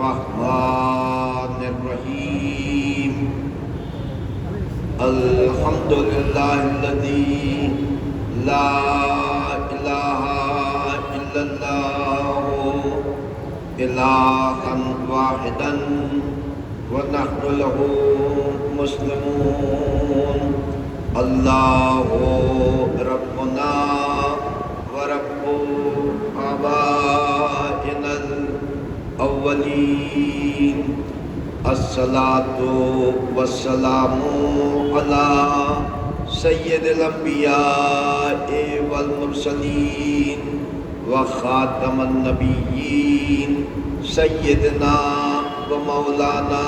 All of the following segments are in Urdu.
الرحمن الرحيم الحمد لله الذي لا إله إلا الله إلها واحدا ونحن له مسلمون الله ربنا ورب آبائنا الأولين الصلاة والسلام على سيد الأنبياء والمرسلين وخاتم النبيين سيدنا ومولانا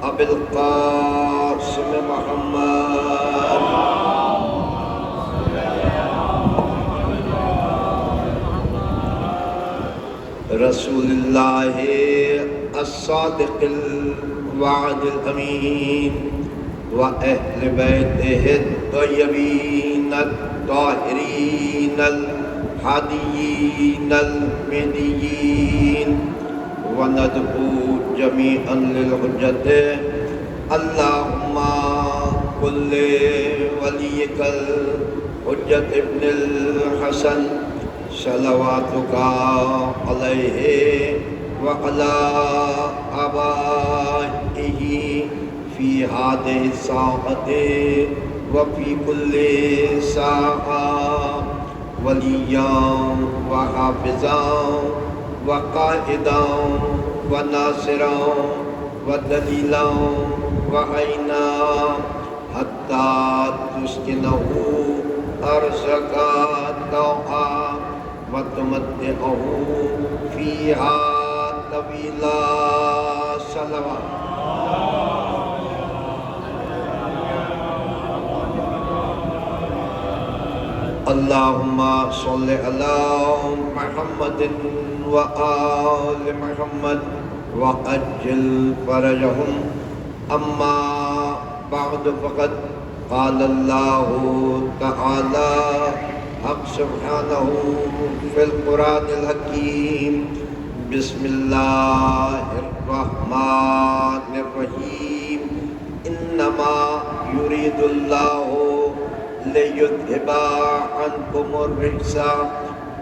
أبي القاسم محمد رسول الله الصادق الوعد الأمين وأهل بيته الطيبين الطاهرين الهاديين المهديين وندعو جميعا للحجة اللهم كل وليك الحجة ابن الحسن صلواتك عليه وعلى آبائه في هذه الساعة وفي كل ساعة وليا وحافظا وقائدا وناصرا ودليلا وعينا حتى تسكنه أرزق طوعا وتمتعه فيها طويلا صلوات اللهم صل على محمد وآل محمد وأجل فرجهم أما بعد فقد قال الله تعالى حق سبحانه في القرآن الحكيم بسم الله الرحمن الرحيم إنما يريد الله ليذهب عنكم الرجس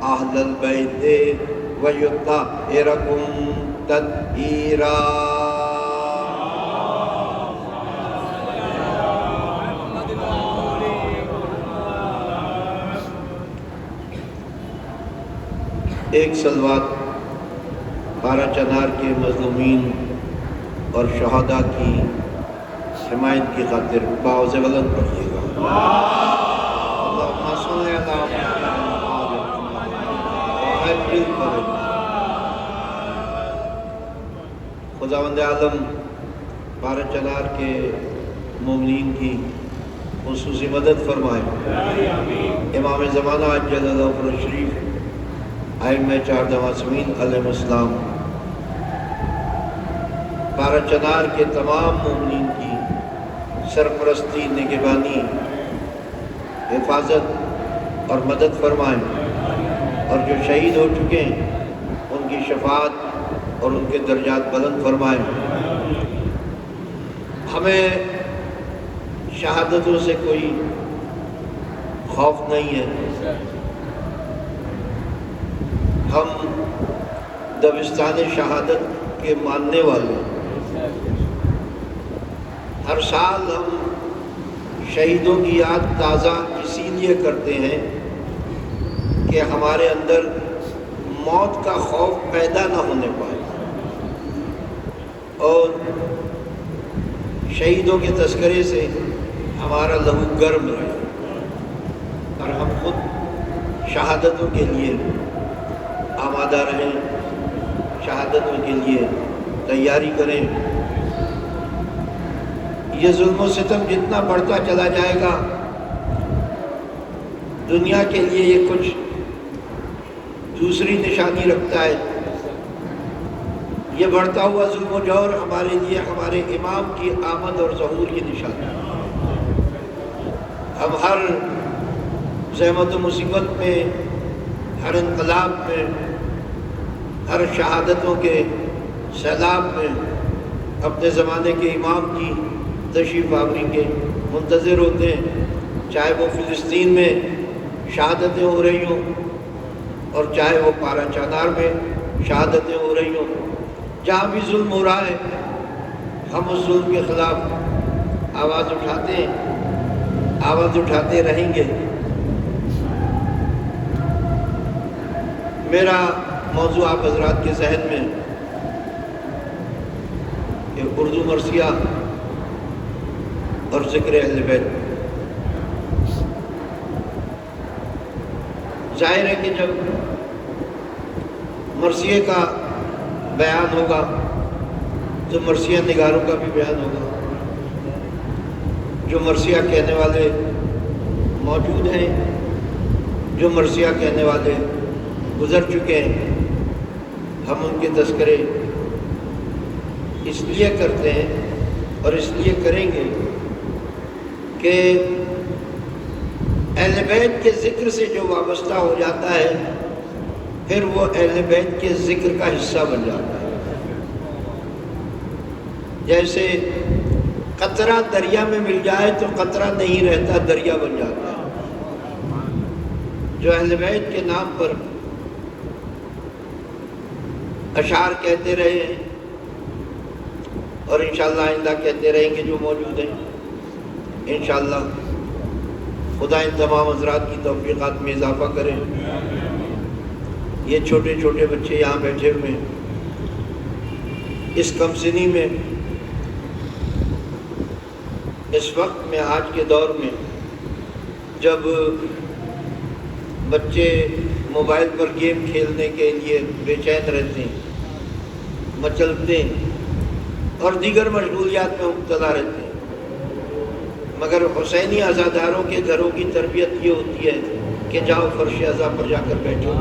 أهل البيت ويطهركم تطهيرا ایک صلوات بارہ چنار کے مظلومین اور شہداء کی حمایت کی خاطر باوز بلند پڑھیے گا اللہم صل علی محمد خداوند عالم بارہ چنار کے مومنین کی خصوصی مدد فرمائے امام زمانہ عجل اللہ فرج شریف ائمہ چار معصومین علیہ السلام بارہ چنار کے تمام مومنین کی سرپرستی نگہبانی حفاظت اور مدد فرمائیں اور جو شہید ہو چکے ہیں ان کی شفاعت اور ان کے درجات بلند فرمائیں ہمیں شہادتوں سے کوئی خوف نہیں ہے ہم دبستان شہادت کے ماننے والے ہر سال ہم شہیدوں کی یاد تازہ اسی لیے کرتے ہیں کہ ہمارے اندر موت کا خوف پیدا نہ ہونے پائے اور شہیدوں کے تذکرے سے ہمارا لہو گرم رہے اور ہم خود شہادتوں کے لیے آمادہ رہیں شہادتوں کے لیے تیاری کریں یہ ظلم و ستم جتنا بڑھتا چلا جائے گا دنیا کے لیے یہ کچھ دوسری نشانی رکھتا ہے یہ بڑھتا ہوا ظلم و جور ہمارے لیے ہمارے امام کی آمد اور ظہور کی نشانی ہم ہر زحمت و مصیبت میں ہر انقلاب میں ہر شہادتوں کے سیلاب میں اپنے زمانے کے امام کی تشریف آوری کے منتظر ہوتے ہیں، چاہے وہ فلسطین میں شہادتیں ہو رہی ہوں اور چاہے وہ پارا چانار میں شہادتیں ہو رہی ہوں، جہاں بھی ظلم ہو رہا ہے ہم اس ظلم کے خلاف آواز اٹھاتے ہیں، آواز اٹھاتے رہیں گے۔ میرا موضوع آپ حضرات کے ذہن میں کہ اردو مرثیہ اور ذکر اہل بیت۔ ظاہر ہے کہ جب مرثیے کا بیان ہوگا تو مرثیہ نگاروں کا بھی بیان ہوگا۔ جو مرثیہ کہنے والے موجود ہیں، جو مرثیہ کہنے والے گزر چکے ہیں، ہم ان کے تذکرے اس لیے کرتے ہیں اور اس لیے کریں گے کہ اہل بیت کے ذکر سے جو وابستہ ہو جاتا ہے پھر وہ اہل بیت کے ذکر کا حصہ بن جاتا ہے۔ جیسے قطرہ دریا میں مل جائے تو قطرہ نہیں رہتا، دریا بن جاتا ہے۔ جو اہل بیت کے نام پر اشعار کہتے رہے ہیں اور انشاءاللہ آئندہ کہتے رہیں گے جو موجود ہیں، انشاءاللہ خدا ان تمام حضرات کی توفیقات میں اضافہ کرے۔ یہ چھوٹے چھوٹے بچے یہاں بیٹھے ہوئے ہیں، اس کم سنی میں، اس وقت میں، آج کے دور میں جب بچے موبائل پر گیم کھیلنے کے لیے بے چین رہتے ہیں، مچلتے ہیں اور دیگر مشغولیات میں مبتلا رہتے ہیں، مگر حسینی عزاداروں کے گھروں کی تربیت یہ ہوتی ہے کہ جاؤ فرش عزا پر جا کر بیٹھو۔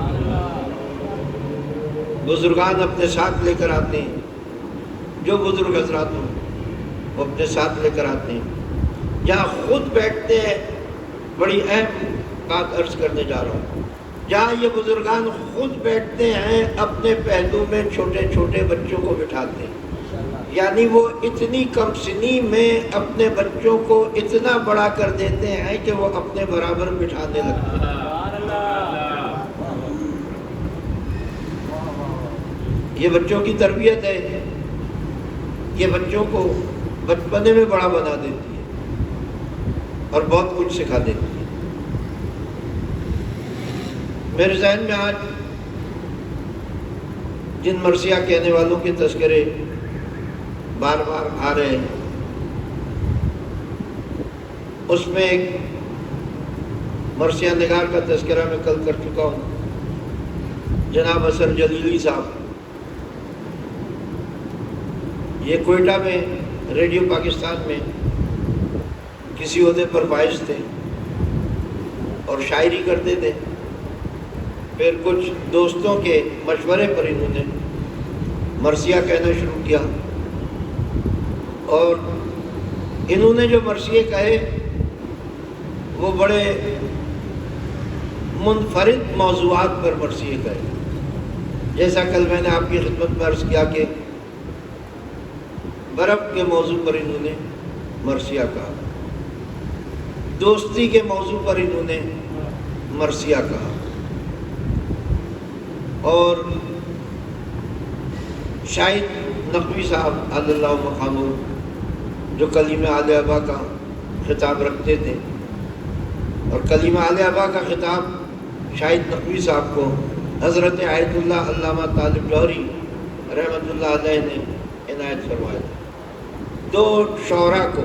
بزرگان اپنے ساتھ لے کر آتے ہیں، جو بزرگ حضرات ہوں وہ اپنے ساتھ لے کر آتے ہیں، جہاں خود بیٹھتے ہیں۔ بڑی اہم بات عرض کرنے جا رہا ہوں، جہاں یہ بزرگان خود بیٹھتے ہیں اپنے پہلو میں چھوٹے چھوٹے بچوں کو بٹھاتے ہیں، یعنی وہ اتنی کم سنی میں اپنے بچوں کو اتنا بڑا کر دیتے ہیں کہ وہ اپنے برابر بٹھانے لگتے ہیں۔ یہ بچوں کی تربیت ہے، یہ بچوں کو بچپنے میں بڑا بنا دیتی ہے اور بہت کچھ سکھا دیتی ہے۔ میرے ذہن میں آج جن مرثیہ کہنے والوں کے تذکرے بار بار آ رہے ہیں، اس میں ایک مرثیہ نگار کا تذکرہ میں کل کر چکا ہوں، جناب اثر جلیلی صاحب۔ یہ کوئٹہ میں ریڈیو پاکستان میں کسی عہدے پر فائز تھے اور شاعری کرتے تھے۔ پھر کچھ دوستوں کے مشورے پر انہوں نے مرثیہ کہنا شروع کیا، اور انہوں نے جو مرثیے کہے وہ بڑے منفرد موضوعات پر مرثیے کہے۔ جیسا کل میں نے آپ کی خدمت میں عرض کیا کہ برف کے موضوع پر انہوں نے مرثیہ کہا، دوستی کے موضوع پر انہوں نے مرثیہ کہا، اور شاہد نقوی صاحب علی اللہ مقامہ جو کلیم آل ابا کا خطاب رکھتے تھے، اور کلیم آل ابا کا خطاب شاہد نقوی صاحب کو حضرت آیت اللہ علامہ طالب جوہری رحمۃ اللہ علیہ نے عنایت فرمایا تھا۔ دو شعراء کو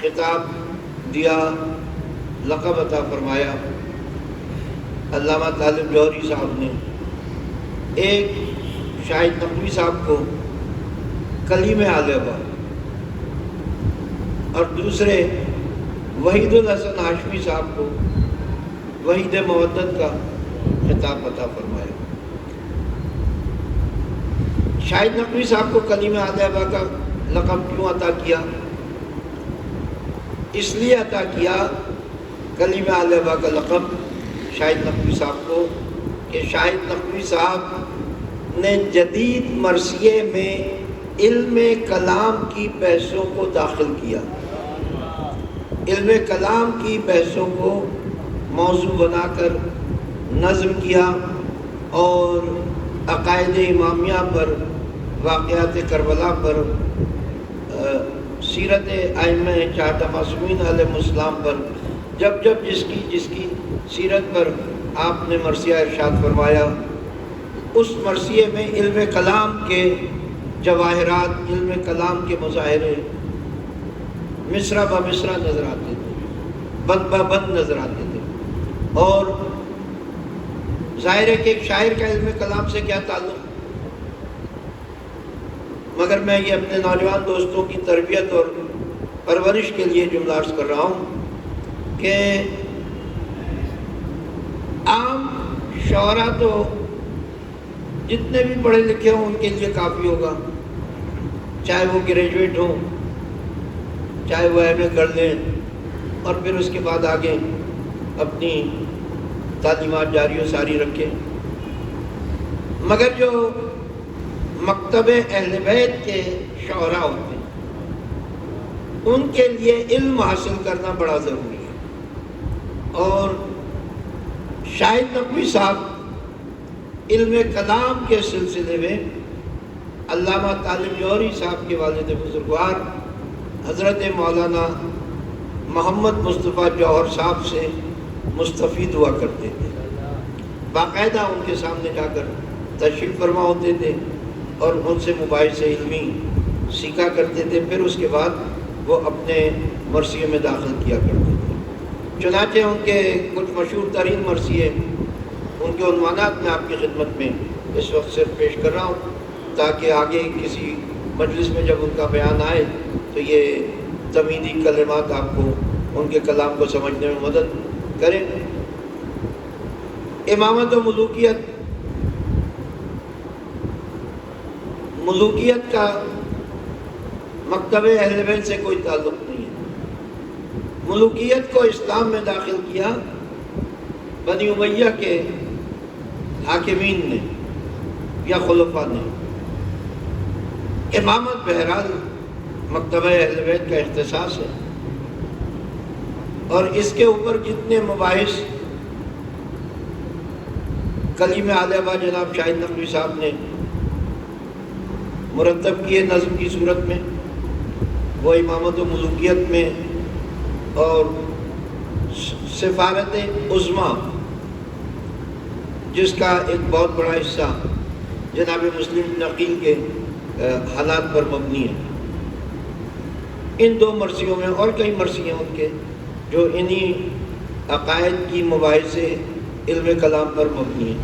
خطاب دیا، لقب عطا فرمایا علامہ طالب جوہری صاحب نے۔ ایک شاہد نقوی صاحب کو کلیم آل ابا، اور دوسرے وحید الحسن ہاشمی صاحب کو وحید مودت کا خطاب عطا فرمایا۔ شاہد نقوی صاحب کو کلیم آل ابا کا لقب کیوں عطا کیا؟ اس لیے عطا کیا کلیم آل ابا کا لقب شاہد نقوی صاحب کو کہ شاہد نقوی صاحب نے جدید مرثیے میں علم کلام کی بحثوں کو داخل کیا، علم کلام کی بحثوں کو موضوع بنا کر نظم کیا اور عقائد امامیہ پر، واقعات کربلا پر، سیرت ائمہ چہارہ معصومین علیہ السلام پر، جب جب جس کی سیرت پر آپ نے مرثیہ ارشاد فرمایا، اس مرثیے میں علم کلام کے جواہرات، علم کلام کے مظاہرے مصرع بہ مصرع نظر آتے تھے، بند بہ بند نظر آتے تھے۔ اور ظاہر ہے کہ ایک شاعر کا علم کلام سے کیا تعلق، مگر میں یہ اپنے نوجوان دوستوں کی تربیت اور پرورش کے لیے جملہ عرض کر رہا ہوں کہ عام شعراء تو جتنے بھی پڑھے لکھے ہوں ان کے لیے کافی ہوگا، چاہے وہ گریجویٹ ہوں، چاہے وہ ایم اے کر لیں اور پھر اس کے بعد آگے اپنی تعلیمات جاری و ساری رکھیں، مگر جو مکتب اہل بیت کے شعراء ہوتے ہیں ان کے لیے علم حاصل کرنا بڑا ضروری ہے۔ اور شاہد نقوی صاحب علم کلام کے سلسلے میں علامہ طالب جوہری صاحب کے والد بزرگوار حضرت مولانا محمد مصطفیٰ جوہر صاحب سے مستفید ہوا کرتے تھے، باقاعدہ ان کے سامنے جا کر تشریف فرما ہوتے تھے اور ان سے مباحث علمی سیکھا کرتے تھے، پھر اس کے بعد وہ اپنے مرثیے میں داخل کیا کرتے تھے۔ چنانچہ ان کے کچھ مشہور ترین مرثیے، ان کے عنوانات میں آپ کی خدمت میں اس وقت صرف پیش کر رہا ہوں تاکہ آگے کسی مجلس میں جب ان کا بیان آئے تو یہ تمیدی کلمات آپ کو ان کے کلام کو سمجھنے میں مدد کریں۔ امامت و ملوکیت کا مکتب اہل بیت سے کوئی تعلق نہیں ہے۔ ملوکیت کو اسلام میں داخل کیا بنی امیہ کے حاکمین نے یا خلفاء نے۔ امامت بہرحال مکتب اہل بیت کا اختصاص ہے، اور اس کے اوپر جتنے مباحث کلیم عالیہ جناب شاہد نقوی صاحب نے مرتب کیے نظم کی صورت میں، وہ امامت و ملوکیت میں اور سفارت عظمیٰ، جس کا ایک بہت بڑا حصہ جناب مسلم نقیل کے حالات پر مبنی ہے، ان دو مرثیوں میں، اور کئی مرثیے ان کے جو انہی عقائد کی مباحث علم کلام پر مبنی ہے۔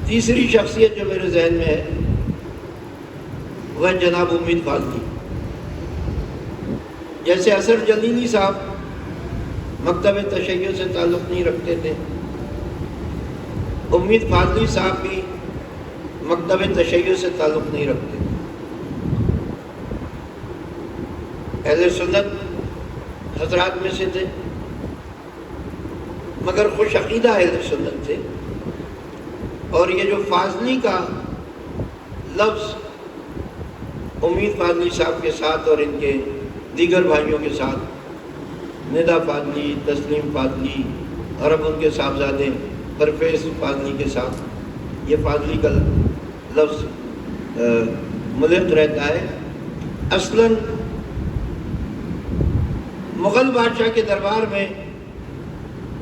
تیسری شخصیت جو میرے ذہن میں ہے وہ جناب امید فاضلی۔ جیسے اثر جلیلی صاحب مکتب تشیع سے تعلق نہیں رکھتے تھے، امید فاضلی صاحب بھی مکتب تشیع سے تعلق نہیں رکھتے تھے۔ اہل سنت حضرات میں سے تھے، مگر خوش عقیدہ اہل سنت تھے، اور یہ جو فاضلی کا لفظ امید فاضلی صاحب کے ساتھ اور ان کے دیگر بھائیوں کے ساتھ، ندا فاضلی، تسلیم فاضلی اور اب ان کے صاحبزادے پرویز فاضلی کے ساتھ یہ فاضلی کا لفظ ملک رہتا ہے۔ اصلاً مغل بادشاہ کے دربار میں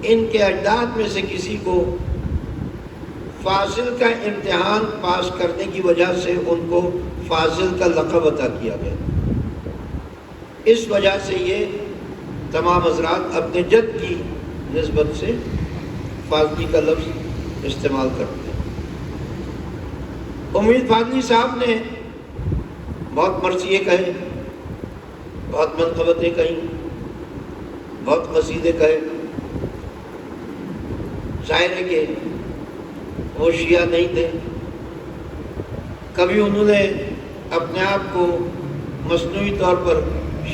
ان کے اجداد میں سے کسی کو فاضل کا امتحان پاس کرنے کی وجہ سے ان کو فاضل کا لقب عطا کیا گیا۔ اس وجہ سے یہ تمام حضرات اپنے جد کی نسبت سے فاضلی کا لفظ استعمال کرتے ہیں۔ امید فاضلی صاحب نے بہت مرثیے کہے، بہت منقبتیں کہیں، بہت قصیدے کہے۔ ظاہر ہے کہ وہ شیعہ نہیں تھے، کبھی انہوں نے اپنے آپ کو مصنوعی طور پر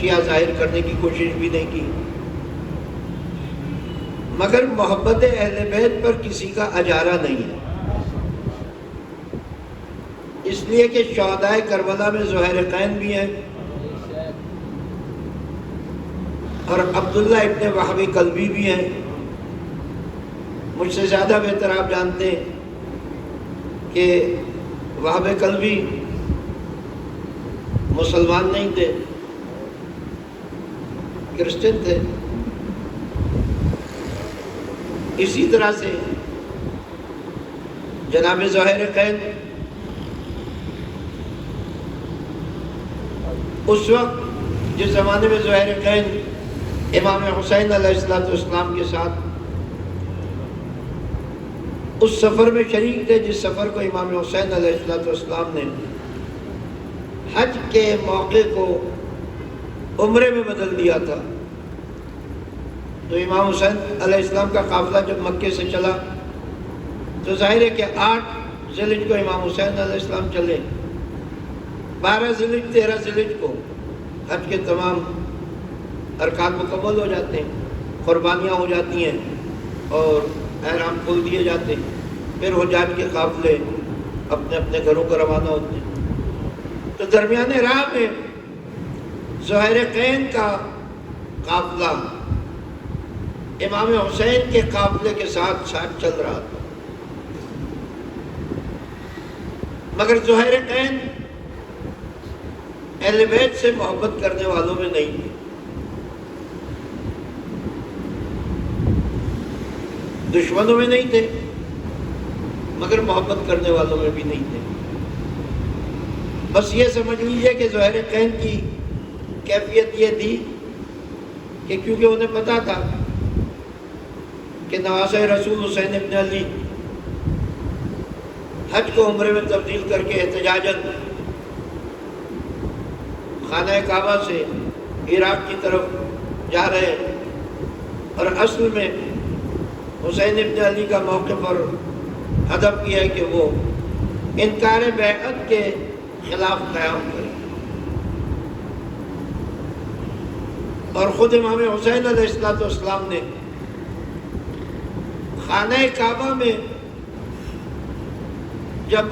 شیعہ ظاہر کرنے کی کوشش بھی نہیں کی، مگر محبت اہل بیت پر کسی کا اجارہ نہیں ہے، اس لیے کہ شہدائے کربلا میں زہیرقین بھی ہیں اور عبداللہ ابن وہب کلبی بھی ہیں۔ مجھ سے زیادہ بہتر آپ جانتے ہیں کہ وہب کلبی مسلمان نہیں تھے، کرسچن تھے۔ اسی طرح سے جناب زہیرقین اس وقت جس زمانے میں زہیرقین امام حسین علیہ السلام کے ساتھ اس سفر میں شریک تھے جس سفر کو امام حسین علیہ السلام نے حج کے موقع کو عمرے میں بدل دیا تھا۔ تو امام حسین علیہ السلام کا قافلہ جب مکے سے چلا تو ظاہر ہے کہ 8 ذی الحجہ کو امام حسین علیہ السلام چلے، 12 ذی الحجہ 13 ذی الحجہ کو حج کے تمام ارکان مکمل ہو جاتے ہیں، قربانیاں ہو جاتی ہیں اور احرام کھول دیے جاتے ہیں، پھر حجاج کے قافلے اپنے اپنے گھروں کو روانہ ہوتے ہیں۔ تو درمیان راہ میں زہیرقین کا قافلہ امام حسین کے قافلے کے ساتھ ساتھ چل رہا تھا، مگر زہیرقین اہل بیت سے محبت کرنے والوں میں نہیں تھے، دشمنوں میں نہیں تھے مگر محبت کرنے والوں میں بھی نہیں تھے۔ بس یہ سمجھ لیجئے کہ زہیرقین کی کیفیت یہ تھی کہ کیونکہ انہیں پتا تھا کہ نواسہ رسول حسین ابن علی حج کو عمرے میں تبدیل کر کے احتجاجاً خانہ کعبہ سے عراق کی طرف جا رہے ہیں، اور اصل میں حسین ابن علی کا موقف اور ہدف یہ ہے کہ وہ انکار بیعت کے خلاف قیام کرے، اور خود امام حسین علیہ السلام نے خانہ کعبہ میں جب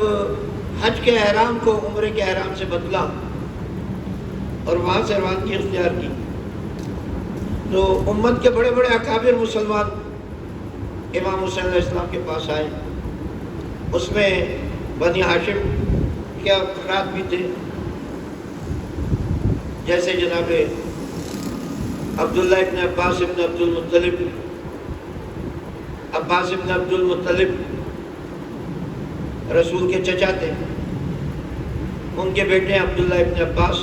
حج کے احرام کو عمرے کے احرام سے بدلا اور وہاں سے روانگی اختیار کی، تو امت کے بڑے بڑے اکابر مسلمان امام حسین علیہ السلام کے پاس آئے، اس میں بنی ہاشم کے افراد بھی تھے، جیسے جناب عبداللہ ابن عباس ابن عبد المطلب، عباس ابن عبد المطلب رسول کے چچا تھے، ان کے بیٹے عبداللہ ابن عباس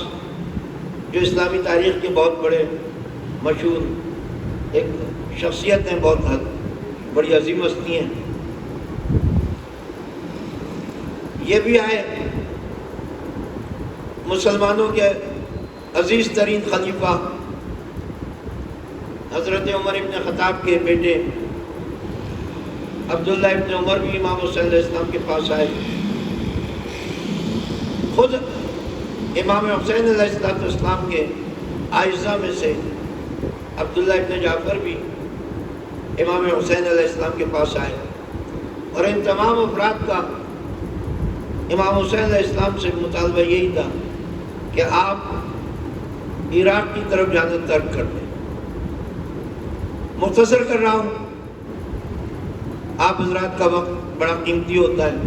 جو اسلامی تاریخ کے بہت بڑے مشہور ایک شخصیت ہیں، بہت بڑی عظیم ہستی ہیں، یہ بھی آئے۔ مسلمانوں کے عزیز ترین خلیفہ حضرت عمر ابن خطاب کے بیٹے عبداللہ ابن عمر بھی امام حسین علیہ السلام کے پاس آئے، خود امام حسین علیہ السلام کے اعزاء میں سے عبداللہ ابن جعفر بھی امام حسین علیہ السلام کے پاس آئے، اور ان تمام افراد کا امام حسین علیہ السلام سے مطالبہ یہی تھا کہ آپ عراق کی طرف جانا ترک کر دیں۔ مختصر کر رہا ہوں، آپ حضرات کا وقت بڑا قیمتی ہوتا ہے۔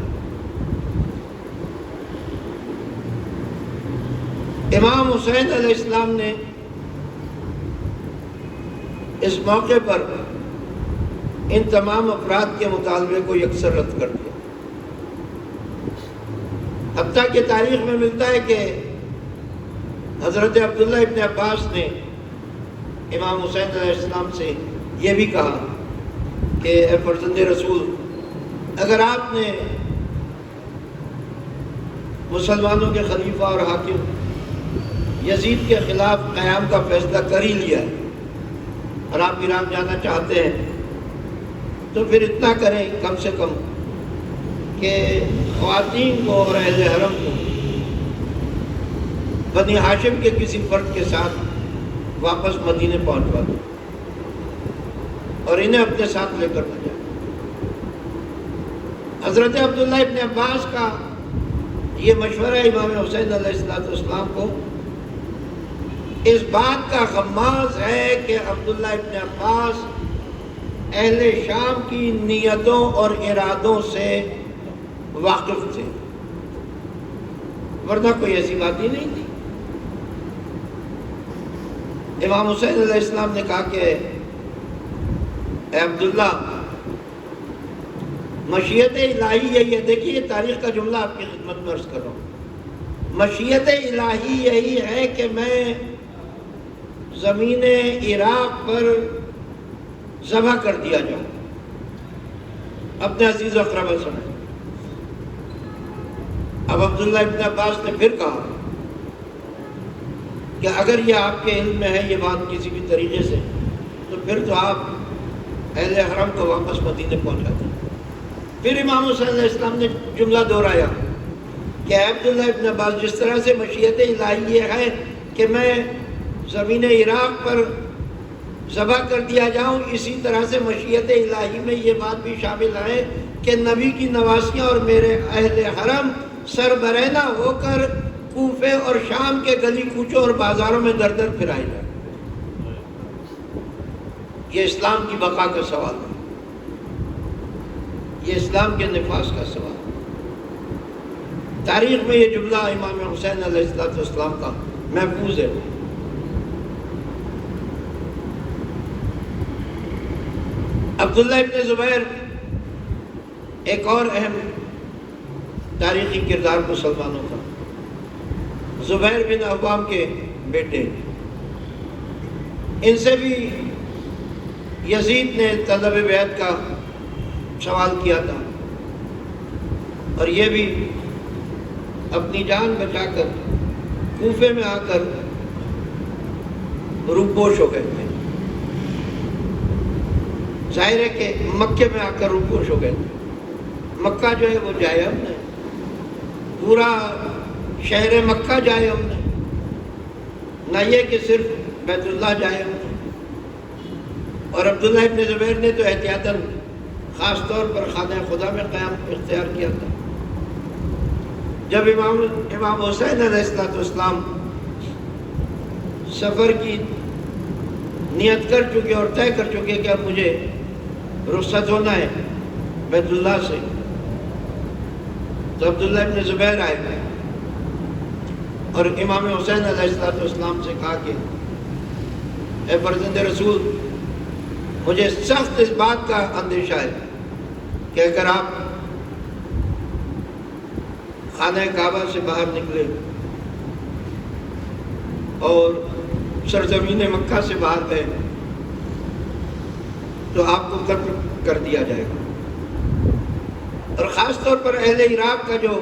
امام حسین علیہ السلام نے اس موقع پر ان تمام افراد کے مطالبے کو یکسر رد کر دیا، حتیٰ کہ تاریخ میں ملتا ہے کہ حضرت عبداللہ ابن عباس نے امام حسین علیہ السلام سے یہ بھی کہا کہ اے فرزند رسول، اگر آپ نے مسلمانوں کے خلیفہ اور حاکم یزید کے خلاف قیام کا فیصلہ کر ہی لیا ہے اور آپ عراق جانا چاہتے ہیں، تو پھر اتنا کریں کم سے کم کہ خواتین کو اور اہل حرم کو بنی ہاشم کے کسی فرد کے ساتھ واپس مدینے پہنچوا دیں، اور انہیں اپنے ساتھ لے کر نہ جائیں۔ حضرت عبداللہ ابن عباس کا یہ مشورہ امام حسین علیہ السلام کو اس بات کا غماز ہے کہ عبداللہ ابن عباس اہل شام کی نیتوں اور ارادوں سے واقف تھے، ورنہ کوئی ایسی بات ہی نہیں تھی۔ امام حسین علیہ السلام نے کہا کہ اے عبداللہ، مشیت الہی یہی ہے، دیکھیے یہ تاریخ کا جملہ آپ کی خدمت میں عرض کر رہا ہوں، مشیت الہی یہی ہے کہ میں زمین عراق پر ذبح کر دیا جاؤں۔ اپنے عزیز و اقربا سنیں۔ اب عبداللہ ابن عباس نے پھر کہا کہ اگر یہ آپ کے علم میں ہے یہ بات کسی بھی طریقے سے، تو پھر تو آپ اہل حرم کو واپس مدینے پہنچا دیں۔ پھر امام حسین علیہ السلام نے جملہ دہرایا کہ عبداللہ ابن عباس، جس طرح سے مشیت الہی یہ ہے کہ میں زمین عراق پر ذبح کر دیا جاؤں، اسی طرح سے مشیت الہی میں یہ بات بھی شامل ہے کہ نبی کی نواسیاں اور میرے اہل حرم سربرہنہ ہو کر کوفے اور شام کے گلی کوچوں اور بازاروں میں در در پھرائے جائیں۔ یہ اسلام کی بقا کا سوال ہے، یہ اسلام کے نفاذ کا سوال ہے۔ تاریخ میں یہ جملہ امام حسین علیہ السلام کا محفوظ ہے۔ عبداللہ ابن زبیر ایک اور اہم تاریخی کردار مسلمانوں کا، زبیر بن عوام کے بیٹے، ان سے بھی یزید نے طلب بیعت کا سوال کیا تھا، اور یہ بھی اپنی جان بچا کر کوفے میں آ کر روپوش ہو گئے تھے۔ ظاہر ہے کہ مکے میں آ کر روپوش ہو گئے تھے۔ مکہ جو ہے وہ جائے ہم نے، پورا شہر مکہ جائے ہم نے، نہ یہ کہ صرف بیت اللہ جائے ہم نے۔ اور عبداللہ ابن زبیر نے تو احتیاطاً خاص طور پر خانہ خدا میں قیام اختیار کیا تھا۔ جب امام حسین علیہ السلام سفر کی نیت کر چکے اور طے کر چکے کہ اب مجھے رخصت ہونا ہے بیت اللہ سے، تو عبداللہ ابن زبیر آئے اور امام حسین علیہ السلام سے کہا کہ اے فرزند رسول، مجھے سخت اس بات کا اندیشہ ہے کہ اگر آپ خانہ کعبہ سے باہر نکلے اور سرزمین مکہ سے باہر گئے تو آپ کو قتل کر دیا جائے گا، اور خاص طور پر اہل عراق کا جو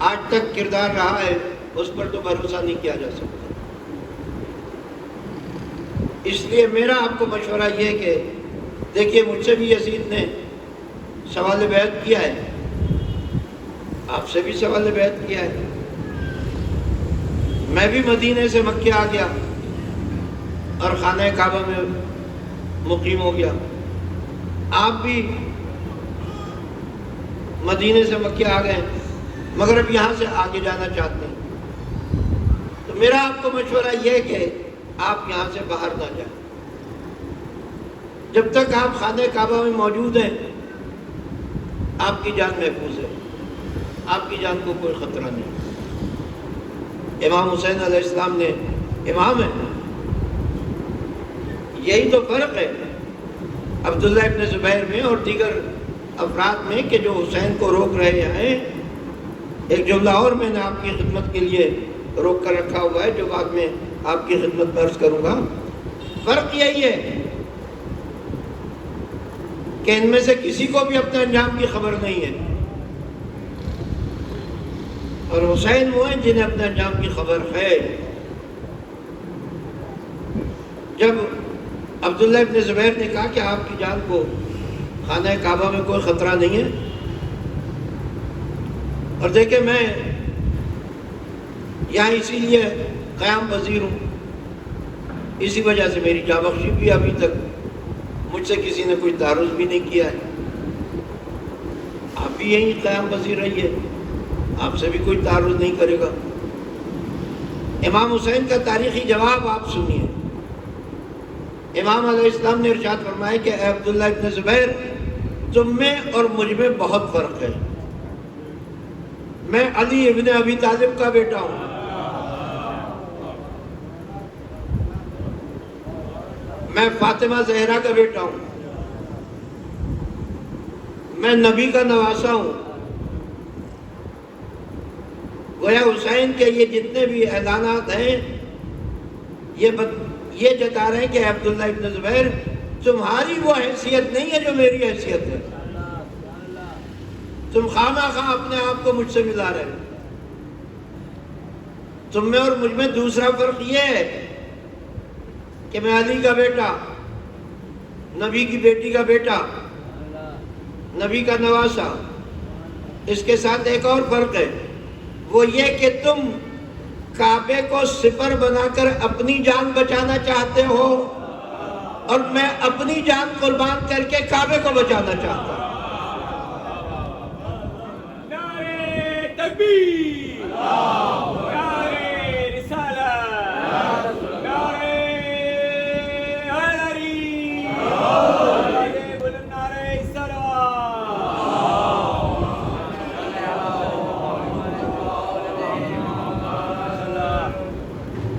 آج تک کردار رہا ہے اس پر تو بھروسہ نہیں کیا جا سکتا۔ اس لیے میرا آپ کو مشورہ یہ کہ دیکھیے مجھ سے بھی یزید نے سوال بیعت کیا ہے، آپ سے بھی سوال بیعت کیا ہے، میں بھی مدینے سے مکے آ گیا اور خانہ کعبہ میں مقیم ہو گیا، آپ بھی مدینے سے مکے آ گئے مگر اب یہاں سے آگے جانا چاہتے ہیں، تو میرا آپ کو مشورہ یہ کہ آپ یہاں سے باہر نہ جائیں، جب تک آپ خانہ کعبہ میں موجود ہیں آپ کی جان محفوظ ہے، آپ کی جان کو کوئی خطرہ نہیں۔ امام حسین علیہ السلام نے امام ہے، یہی تو فرق ہے عبداللہ ابن زبیر میں اور دیگر افراد میں کہ جو حسین کو روک رہے ہیں۔ ایک جملہ اور میں نے آپ کی خدمت کے لیے روک کر رکھا ہوا ہے جو بعد میں آپ کی خدمت میں عرض کروں گا۔ فرق یہی ہے کہ ان میں سے کسی کو بھی اپنے انجام کی خبر نہیں ہے، اور حسین وہ ہیں جنہیں اپنے انجام کی خبر ہے۔ جب عبداللہ ابن زبیر نے کہا کہ آپ کی جان کو خانہ کعبہ میں کوئی خطرہ نہیں ہے، اور دیکھیں میں یہاں اسی لیے قیام پذیر ہوں، اسی وجہ سے میری جاں بخشی بھی ابھی تک مجھ سے کسی نے کوئی تعارض بھی نہیں کیا ہے، آپ بھی یہیں قیام پذیر رہیے، آپ سے بھی کوئی تعارض نہیں کرے گا۔ امام حسین کا تاریخی جواب آپ سنیے۔ امام علیہ السلام نے ارشاد فرمایا کہ اے عبداللہ ابن زبیر، تم میں اور مجھ میں بہت فرق ہے۔ میں علی ابن ابی طالب کا بیٹا ہوں، میں فاطمہ زہرا کا بیٹا ہوں، میں نبی کا نواسا ہوں۔ گویا حسین کے یہ جتنے بھی اعلانات ہیں یہ جتا رہے ہیں کہ عبداللہ ابن زبیر، تمہاری وہ حیثیت نہیں ہے جو میری حیثیت ہے، تم خواہ خواہ اپنے آپ کو مجھ سے ملا رہے ہو۔ تم میں اور مجھ میں دوسرا فرق یہ ہے کہ میں علی کا بیٹا، نبی کی بیٹی کا بیٹا، نبی کا نواسا۔ اس کے ساتھ ایک اور فرق ہے، وہ یہ کہ تم کعبے کو سپر بنا کر اپنی جان بچانا چاہتے ہو، اور میں اپنی جان قربان کر کے کعبے کو بچانا چاہتا ہوں۔ نعرہ تکبیر، نعرہ رسالت، نعرہ حیدری، بلند نعرہ صلوات۔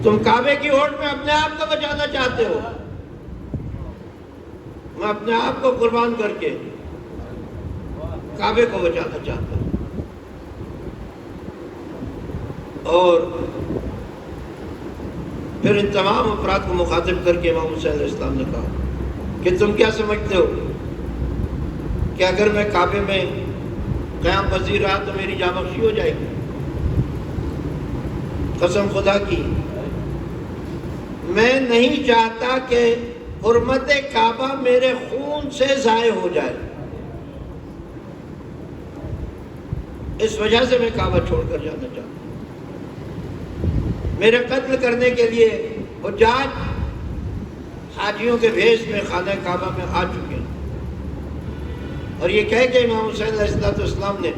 تم کعبے کی ہوڑ میں اپنے آپ کو بچانا چاہتے ہو، میں اپنے آپ کو قربان کر کے کعبے کو بچانا چاہتا ہوں۔ اور پھر ان تمام افراد کو مخاطب کر کے امام حسین علیہ السلام نے کہا کہ تم کیا سمجھتے ہو کہ اگر میں کعبے میں قیام پذیر رہا تو میری جاں بخشی ہو جائے گی؟ قسم خدا کی میں نہیں چاہتا کہ حرمت کعبہ میرے خون سے ضائع ہو جائے، اس وجہ سے میں کعبہ چھوڑ کر جانا چاہتا ہوں۔ میرے قتل کرنے کے لیے حجاج حاجیوں کے بھیس میں خانہ کعبہ میں آ چکے ہیں، اور یہ کہہ کہ امام حسین علیہ السلام نے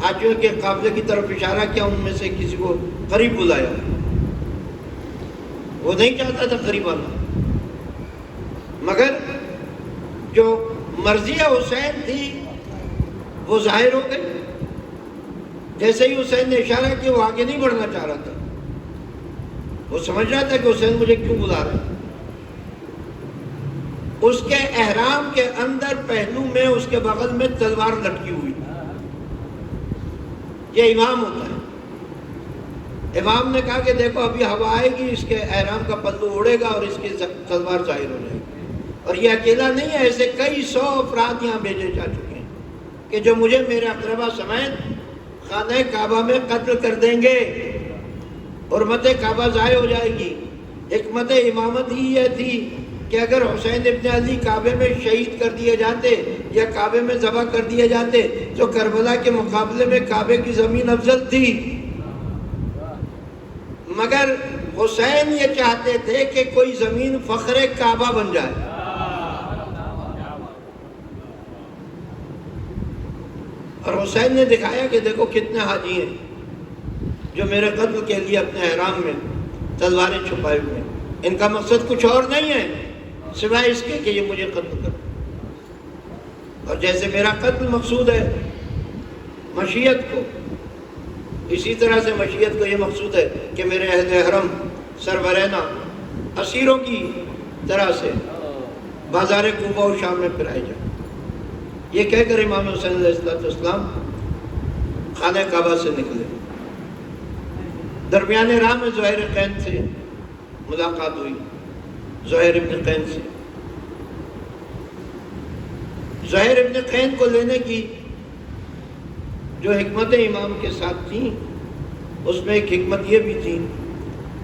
حاجیوں کے قافلے کی طرف اشارہ کیا، ان میں سے کسی کو قریب بلایا۔ وہ نہیں چاہتا تھا قریب آنا، مگر جو مرضی حسین تھی وہ ظاہر ہو گئی۔ جیسے ہی حسین نے اشارہ کیا، وہ آگے نہیں بڑھنا چاہ رہا تھا، وہ سمجھ رہا تھا کہ حسین مجھے کیوں بلا رہا ہے۔ اس کے احرام کے اندر پہلو میں اس کے بغل میں تلوار لٹکی ہوئی تھی۔ یہ امام ہوتا ہے۔ امام نے کہا کہ دیکھو ابھی ہوا آئے گی، اس کے احرام کا پلو اڑے گا اور اس کی تلوار ظاہر ہو جائے گی۔ اور یہ اکیلا نہیں ہے، ایسے کئی 100 افراد یہاں بھیجے جا چکے ہیں کہ جو مجھے میرے اقربا سمیت خانہ کعبہ میں قتل کر دیں گے، حرمت کعبہ ضائع ہو جائے گی۔ حکمت امامت ہی یہ تھی کہ اگر حسین ابن علی کعبے میں شہید کر دیے جاتے یا کعبے میں ذبح کر دیے جاتے تو کربلا کے مقابلے میں کعبے کی زمین افضل تھی، مگر حسین یہ چاہتے تھے کہ کوئی زمین فخر کعبہ بن جائے۔ اور حسین نے دکھایا کہ دیکھو کتنے حاجی ہیں جو میرے قتل کے لیے اپنے احرام میں تلواریں چھپائے ہوئے ہیں، ان کا مقصد کچھ اور نہیں ہے سوائے اس کے کہ یہ مجھے قتل کر۔ اور جیسے میرا قتل مقصود ہے مشیت کو، اسی طرح سے مشیت کو یہ مقصود ہے کہ میرے اہل حرم سربرہنہ اسیروں کی طرح سے بازار کوفہ و شام میں پھرائے جائیں۔ یہ کہہ کر امام حسین علیہ السلام خانہ کعبہ سے نکلے۔ درمیان راہ میں زہیر قین سے ملاقات ہوئی، زہیر ابن قین سے۔ زہیر ابن قین کو لینے کی جو حکمت امام کے ساتھ تھیں، اس میں ایک حکمت یہ بھی تھی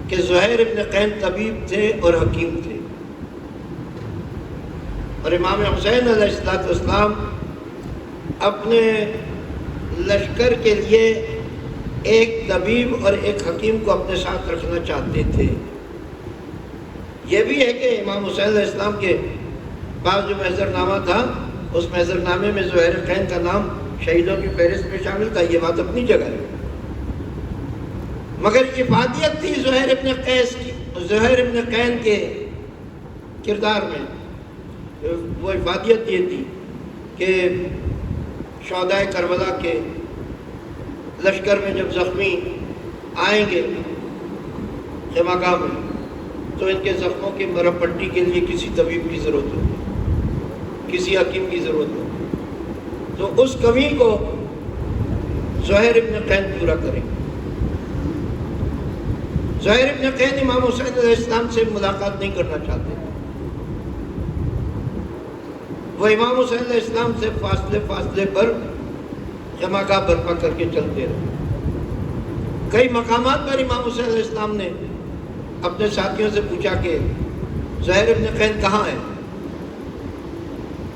کہ زہیر ابن قین طبیب تھے اور حکیم تھے، اور امام حسین علیہ السلام اپنے لشکر کے لیے ایک طبیب اور ایک حکیم کو اپنے ساتھ رکھنا چاہتے تھے۔ یہ بھی ہے کہ امام حسین علیہ السلام کے بعض جو محضر نامہ تھا اس محضر نامے میں زہیر قین کا نام شہیدوں کی فہرست میں شامل تھا، یہ بات اپنی جگہ ہے، مگر افادیت تھی زہیر ابن قیس کی، زہیر ابن قین کے کردار میں وہ افادیت یہ تھی کہ شہدائے کربلا کے لشکر میں جب زخمی آئیں گے خیمہ گاہ میں تو ان کے زخموں کی مرہم پٹی کے لیے کسی طبیب کی ضرورت ہوگی، کسی حکیم کی ضرورت ہوگی، تو اس کمی کو زہیر ابن قین پورا کریں۔ زہیر ابن قین امام حسین علیہ السلام سے ملاقات نہیں کرنا چاہتے، وہ امام حسین علیہ السلام سے فاصلے پر خیمہ گاہ برپا کر کے چلتے رہے۔ کئی مقامات پر امام حسین علیہ السلام نے اپنے ساتھیوں سے پوچھا کہ زہیر ابن قین کہاں ہے؟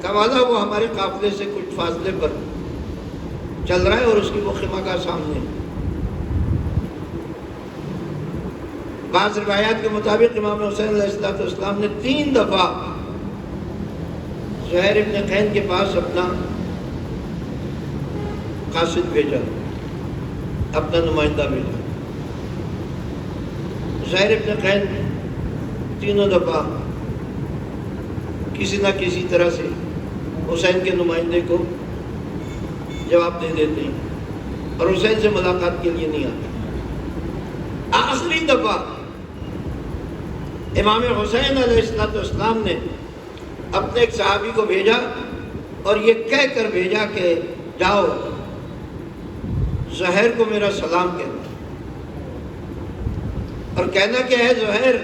کمالا وہ ہمارے قافلے سے کچھ فاصلے پر چل رہا ہے اور اس کی وہ خیمہ گاہ سامنے ہے۔ بعض روایات کے مطابق امام حسین علیہ السلام نے 3 دفعہ زہیر ابن قین کے پاس اپنا قاصد بھیجا، اپنا نمائندہ بھیجا۔ زہیر ابن قین 3 دفعہ کسی نہ کسی طرح سے حسین کے نمائندے کو جواب دے دیتے ہیں اور حسین سے ملاقات کے لیے نہیں آتے۔ آخری دفعہ امام حسین علیہ السلام نے اپنے ایک صحابی کو بھیجا اور یہ کہہ کر بھیجا کہ جاؤ زہیر کو میرا سلام کہنا، اور کہنا کہ ہے زہیر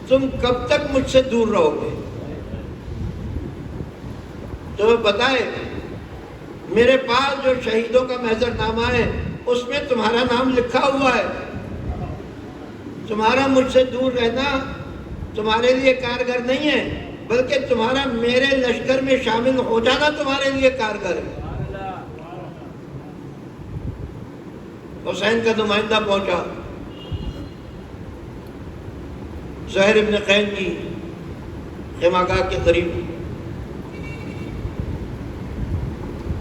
تم کب تک مجھ سے دور رہو گے؟ تمہیں پتہ ہے میرے پاس جو شہیدوں کا محضر نامہ ہے اس میں تمہارا نام لکھا ہوا ہے، تمہارا مجھ سے دور رہنا تمہارے لیے کارگر نہیں ہے، بلکہ تمہارا میرے لشکر میں شامل ہو جانا تمہارے لیے کارگر ہے۔ حسین کا نمائندہ پہنچا زہیر ابن قین کی خیمہ گاہ کے قریب۔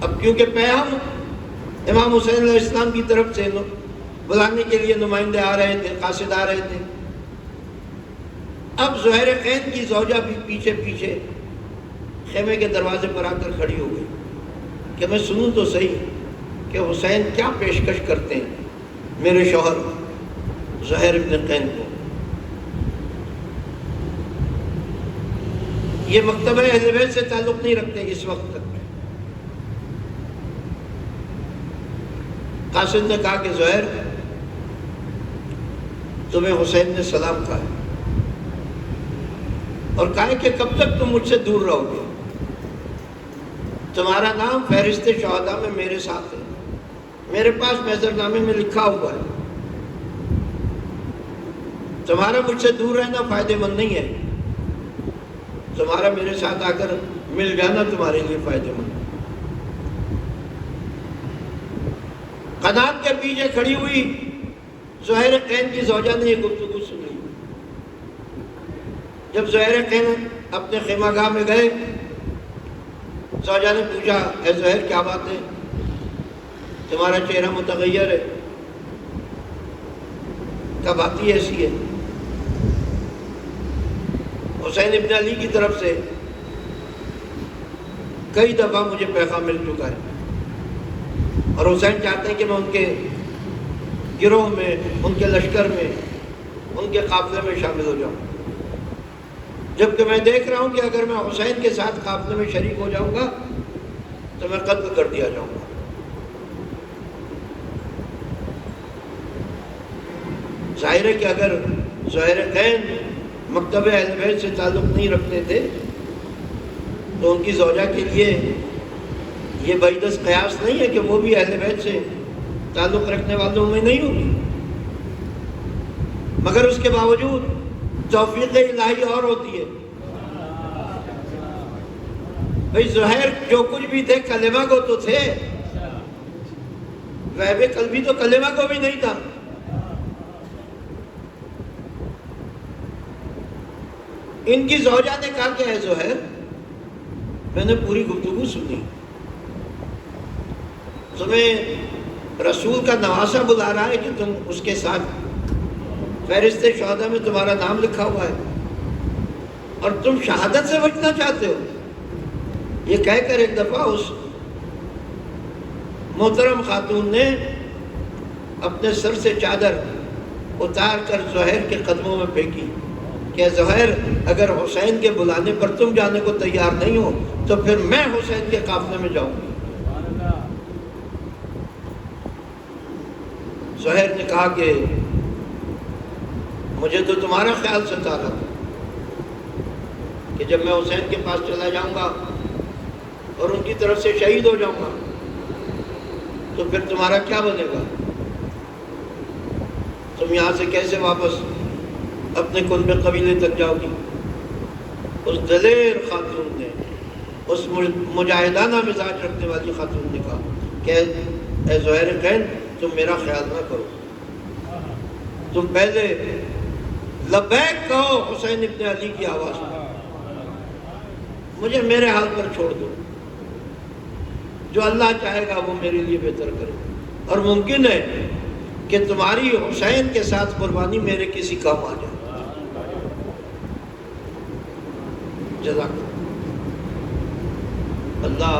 اب کیونکہ پیغام امام حسین علیہ السلام کی طرف سے بلانے کے لیے نمائندے آ رہے تھے، قاصد آ رہے تھے، اب زہیر قین کی زوجہ بھی پیچھے پیچھے خیمے کے دروازے پر آ کر کھڑی ہو گئی کہ میں سنوں تو صحیح کہ حسین کیا پیشکش کرتے ہیں میرے شوہر زہیر ابن قین کو۔ یہ مکتبہ اہل بیت سے تعلق نہیں رکھتے اس وقت تک۔ قاصد نے کہا کہ زہیر تمہیں حسین نے سلام کہا ہے اور کہا ہے کہ کب تک تم مجھ سے دور رہو گے؟ تمہارا نام فہرست شہداء میں میرے ساتھ ہے، میرے پاس محضر نامے میں لکھا ہوا ہے، تمہارا مجھ سے دور رہنا فائدہ مند نہیں ہے، تمہارا میرے ساتھ آ کر مل جانا تمہارے لیے فائدہ مند ہے۔ قنات کے پیچھے کھڑی ہوئی زہیر قین کی زوجہ نے یہ گفتگو سنی۔ جب زہیر قین اپنے خیمہ گاہ میں گئے، زوجہ نے پوچھا اے زہیر کیا بات ہے، تمہارا چہرہ متغیر ہے، کیا بات ہی ایسی ہے؟ حسین ابن علی کی طرف سے کئی دفعہ مجھے پیغام مل چکا ہے اور حسین چاہتے ہیں کہ میں ان کے گروہ میں، ان کے لشکر میں، ان کے قافلے میں شامل ہو جاؤں، جبکہ میں دیکھ رہا ہوں کہ اگر میں حسین کے ساتھ قافلے میں شریک ہو جاؤں گا تو میں قتل کر دیا جاؤں گا۔ ظاہر ہے کہ اگر زہیر قین مکتبہ اہل بیت سے تعلق نہیں رکھتے تھے تو ان کی زوجہ کے لیے یہ بعیدس قیاس نہیں ہے کہ وہ بھی اہل بیت سے تعلق رکھنے والوں میں نہیں ہوگی، مگر اس کے باوجود توفیق الہی اور ہوتی ہے۔ بھئی زہیر جو کچھ بھی تھے کلمہ کو تو تھے، غیب قلبی تو کلمہ کو بھی نہیں تھا۔ ان کی زوجہ نے کہا کہ اے زہیر میں نے پوری گفتگو سنی. تمہیں رسول کا نواسہ بلا رہا ہے کہ تم اس کے ساتھ فہرست شہداء میں تمہارا نام لکھا ہوا ہے اور تم شہادت سے بچنا چاہتے ہو. یہ کہہ کر ایک دفعہ اس محترم خاتون نے اپنے سر سے چادر اتار کر زہیر کے قدموں میں پھینکی کہ زہیر اگر حسین کے بلانے پر تم جانے کو تیار نہیں ہو تو پھر میں حسین کے قافلے میں جاؤں گی. زہیر نے کہا کہ مجھے تو تمہارا خیال ستا رہا کہ جب میں حسین کے پاس چلا جاؤں گا اور ان کی طرف سے شہید ہو جاؤں گا تو پھر تمہارا کیا بنے گا؟ تم یہاں سے کیسے واپس اپنے کنب قبیلے تک جاؤ گی؟ اس دلیر خاتون نے، اس مجاہدانہ مزاج رکھنے والی خاتون نے کہا کہ اے زہیر قین، تم میرا خیال نہ کرو، تم پہلے لبیک کہو حسین ابن علی کی آواز میں، مجھے میرے حال پر چھوڑ دو، جو اللہ چاہے گا وہ میرے لیے بہتر کرے، اور ممکن ہے کہ تمہاری حسین کے ساتھ قربانی میرے کسی کام آ جائے. جزاک اللہ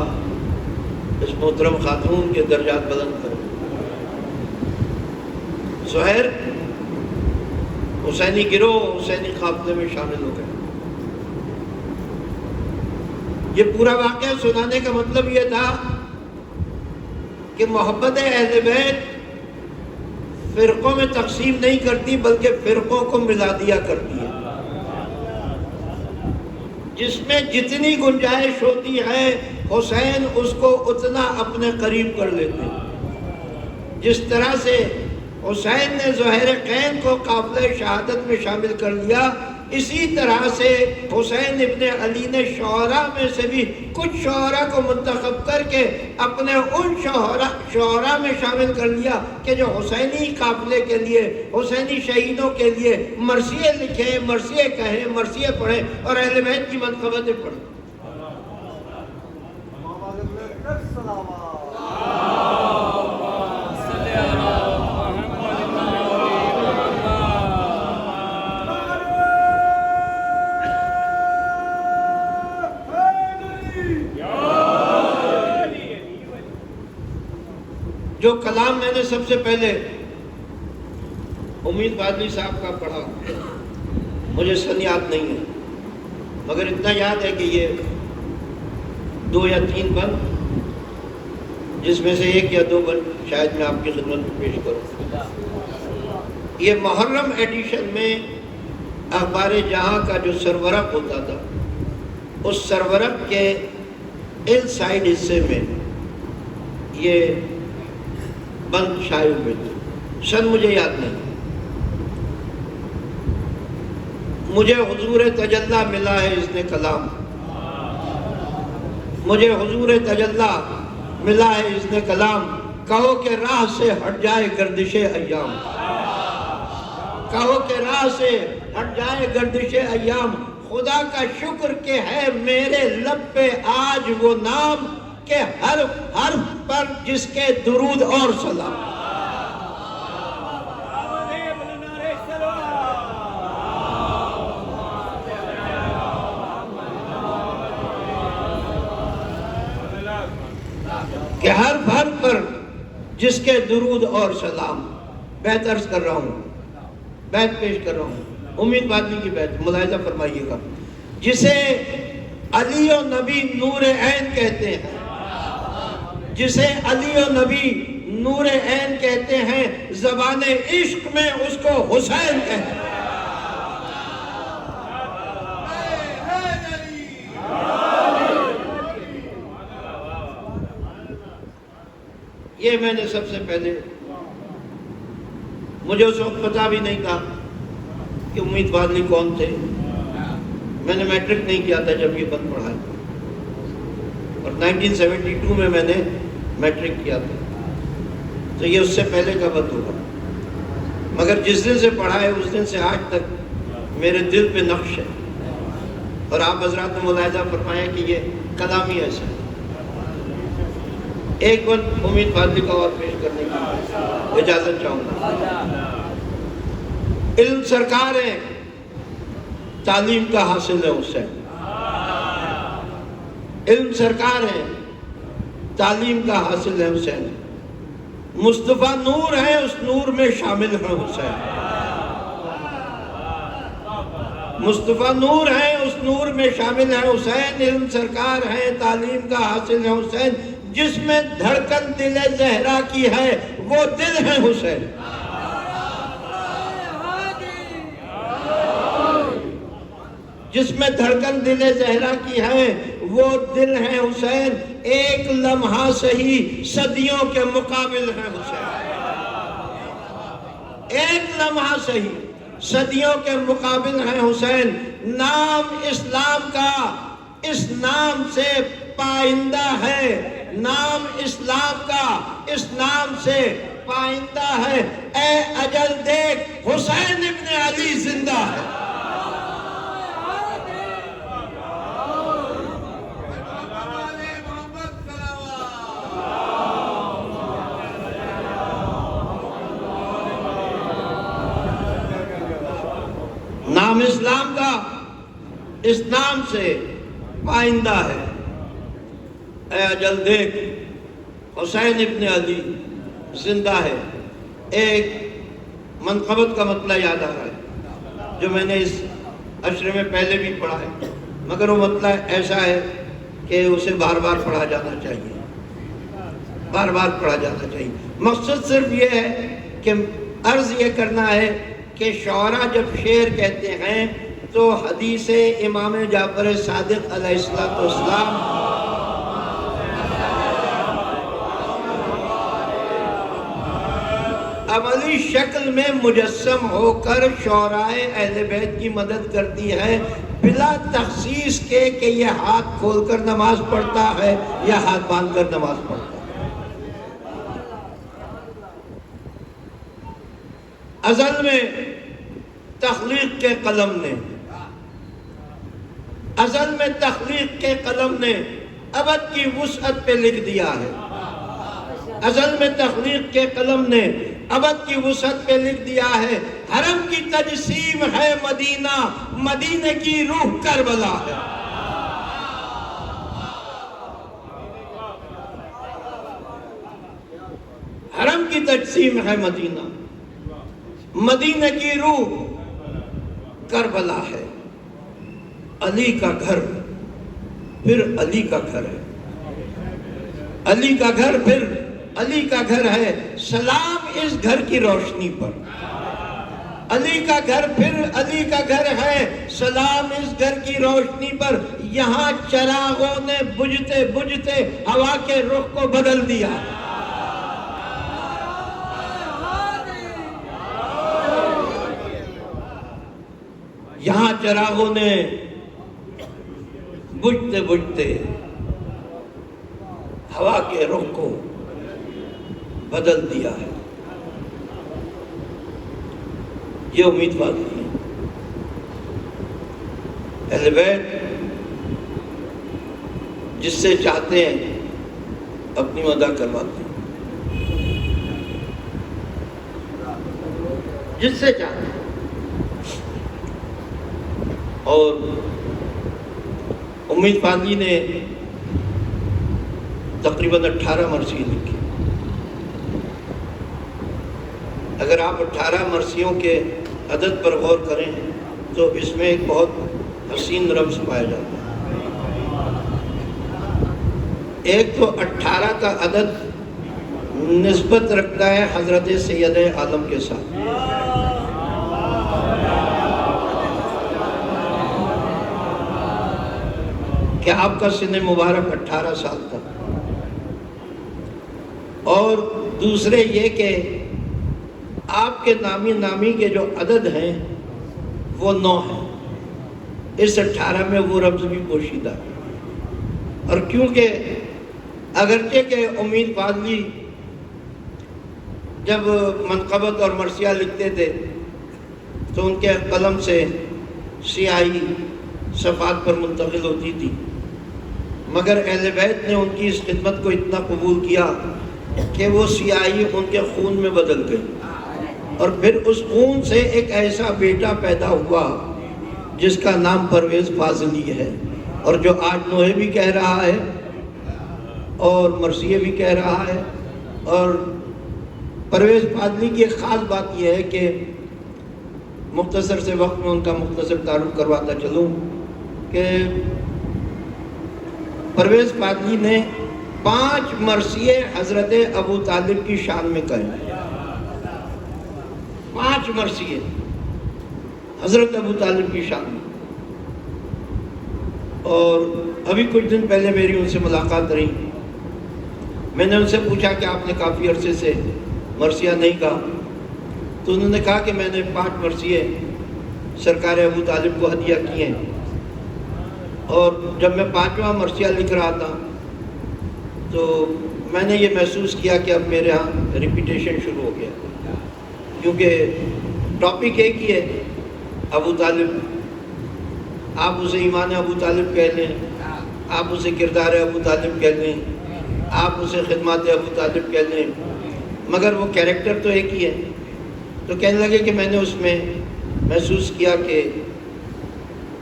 اس محترم خاتون کے درجات بلند کرے. زہیر حسینی گروہ حسینی قافلے میں شامل ہو گئے. یہ پورا واقعہ سنانے کا مطلب یہ تھا کہ محبت اہل بیت فرقوں میں تقسیم نہیں کرتی بلکہ فرقوں کو ملا دیا کرتی ہے. جس میں جتنی گنجائش ہوتی ہے حسین اس کو اتنا اپنے قریب کر لیتے ہیں. جس طرح سے حسین نے زہیر قین کو قافلہ شہادت میں شامل کر لیا، اسی طرح سے حسین ابن علی نے شعراء میں سے بھی کچھ شعراء کو منتخب کر کے اپنے ان شعراء میں شامل کر لیا کہ جو حسینی قافلے کے لیے، حسینی شہیدوں کے لیے مرثیے لکھیں، مرثیے کہیں، مرثیے پڑھیں اور اہل بیت کی منقبتیں پڑھیں. جو کلام میں نے سب سے پہلے امید بادلی صاحب کا پڑھا، مجھے سن یاد نہیں ہے مگر اتنا یاد ہے کہ یہ 2 یا 3 بند، جس میں سے 1 یا 2 بند شاید میں آپ کی خدمت میں پیش کروں. یہ محرم ایڈیشن میں اخبار جہاں کا جو سرورق ہوتا تھا، اس سرورق کے ان سائڈ حصے میں یہ بند شائع ہوئے تھے. سن مجھے یاد نہیں. مجھے حضور تجلی ملا ہے اذن کلام، مجھے حضور تجلی ملا ہے اذن کلام، کہو کہ راہ سے ہٹ جائے گردش ایام، کہو کہ راہ سے ہٹ جائے گردش ایام، خدا کا شکر کہ ہے میرے لب پہ آج وہ نام کہ ہر حرف پر جس کے درود اور سلام. کہ ہر حرف پر جس کے درود اور سلام. بیت عرض کر رہا ہوں، بیت پیش کر رہا ہوں، امید بادلی کی بیت، ملاحظہ فرمائیے گا. جسے علی و نبی نور عین کہتے ہیں، جسے علی و نبی نور عین کہتے ہیں، زبان عشق میں اس کو حسین کہتے ہیں. یہ میں نے سب سے پہلے، مجھے اس وقت پتا بھی نہیں تھا کہ امید بادلی کون تھے. میں نے میٹرک نہیں کیا تھا جب یہ بند پڑھا، اور 1972 میں نے میٹرک کیا تھا، تو یہ اس سے پہلے کا بند ہوگا. مگر جس دن سے پڑھا ہے اس دن سے آج تک میرے دل پہ نقش ہے. اور آپ حضرات نے ملاحظہ فرمایا کہ یہ کلامی ایسا ہے۔ ایک وقت امید فاضلی کا اور پیش کرنے کی اجازت چاہوں گا۔ علم سرکار ہے، تعلیم کا حاصل ہے حسین۔ علم سرکار ہے، تعلیم کا حاصل ہے حسین۔ مصطفیٰ نور ہے، اس نور میں شامل ہے حسین۔ مصطفیٰ نور ہے، اس نور میں شامل ہے حسین۔ علم سرکار ہے، تعلیم کا حاصل ہے حسین۔ جس میں دھڑکن دل زہرا کی ہے وہ دل ہے حسین۔ جس میں دھڑکن دل زہرا کی ہے وہ دل ہے حسین۔ ایک لمحہ صحیح صدیوں کے مقابل ہے حسین۔ ایک لمحہ صحیح صدیوں کے مقابل ہے حسین۔ نام اسلام کا اس نام سے پائندہ ہے، نام اسلام کا اس نام سے پائندہ ہے۔ اے اجل دیکھ، حسین ابن علی زندہ ہے۔ نام اسلام کا اس نام سے پائندہ ہے۔ اے اجل دیکھ، حسین ابن علی زندہ ہے۔ ایک منقبت کا مطلع یاد آ رہا ہے جو میں نے اس عشرے میں پہلے بھی پڑھا ہے، مگر وہ مطلع ایسا ہے کہ اسے بار بار پڑھا جانا چاہیے، بار بار پڑھا جانا چاہیے۔ مقصد صرف یہ ہے کہ عرض یہ کرنا ہے کہ شعراء جب شعر کہتے ہیں تو حدیث امام جعفر صادق علیہ السلام عملی شکل میں مجسم ہو کر شعراء اہل بیت کی مدد کرتی ہے، بلا تخصیص کے کہ یہ ہاتھ کھول کر نماز پڑھتا ہے یا ہاتھ باندھ کر نماز پڑھتا ہے۔ ازل میں تخلیق کے قلم نے، ازل میں تخلیق کے قلم نے ابد کی وسعت پہ لکھ دیا ہے۔ ازل میں تخلیق کے قلم نے ابد کی وسعت پہ لکھ دیا ہے۔ حرم کی تجسیم ہے مدینہ، مدینے کی روح کربلا ہے۔ حرم کی تجسیم ہے مدینہ، مدینہ کی روح کربلا ہے۔ علی کا گھر پھر علی کا گھر ہے، علی کا گھر پھر علی کا گھر ہے۔ سلام اس گھر کی روشنی پر، علی کا گھر پھر علی کا گھر ہے۔ سلام اس گھر کی روشنی پر، یہاں چراغوں نے بجھتے بجھتے ہوا کے رخ کو بدل دیا۔ یہاں چراغوں نے بجھتے بجھتے ہوا کے رخ کو بدل دیا ہے۔ یہ امید فاضلی ہے۔ اہل بیت جس سے چاہتے ہیں اپنی مدح کرواتے ہیں، جس سے چاہتے ہیں۔ اور امید فاضلی نے تقریباً 18 مرثیے لکھی۔ اگر آپ 18 مرثیوں کے عدد پر غور کریں تو اس میں ایک بہت حسین رمز پایا جاتا ہے۔ ایک تو 18 کا عدد نسبت رکھتا ہے حضرت سید عالم کے ساتھ۔ کہ آپ کا سن مبارک 18 سال تھا۔ اور دوسرے یہ کہ آپ کے نامی کے جو عدد ہیں وہ 9 ہیں۔ اس 18 میں وہ رمز بھی پوشیدہ ہے۔ اور کیونکہ اگرچہ کہ امید فاضلی جب منقبت اور مرثیہ لکھتے تھے تو ان کے قلم سے سیاہی صفحات پر منتقل ہوتی تھی، مگر اہل بیت نے ان کی اس خدمت کو اتنا قبول کیا کہ وہ سیاہی ان کے خون میں بدل گئی، اور پھر اس خون سے ایک ایسا بیٹا پیدا ہوا جس کا نام پرویز فاضلی ہے، اور جو آج نوحے بھی کہہ رہا ہے اور مرثیہ بھی کہہ رہا ہے۔ اور پرویز فاضلی کی ایک خاص بات یہ ہے کہ مختصر سے وقت میں ان کا مختصر تعارف کرواتا چلوں کہ پرویز فاضلی نے 5 مرثیے حضرت ابو طالب کی شان میں کہے، 5 مرثیے حضرت ابو طالب کی شان میں۔ اور ابھی کچھ دن پہلے میری ان سے ملاقات رہی، میں نے ان سے پوچھا کہ آپ نے کافی عرصے سے مرثیہ نہیں کہا، تو انہوں نے کہا کہ میں نے 5 مرثیے سرکار ابو طالب کو ہدیہ کیے ہیں، اور جب میں 5واں مرثیہ لکھ رہا تھا تو میں نے یہ محسوس کیا کہ اب میرے ہاں ریپیٹیشن شروع ہو گیا، کیونکہ ٹاپک ایک ہی ہے، ابو طالب۔ آپ اسے ایمان ابو طالب کہہ لیں، آپ اسے کردار ابو طالب کہہ لیں، آپ اسے خدمات ابو طالب کہہ لیں، مگر وہ کیریکٹر تو ایک ہی ہے۔ تو کہنے لگے کہ میں نے اس میں محسوس کیا کہ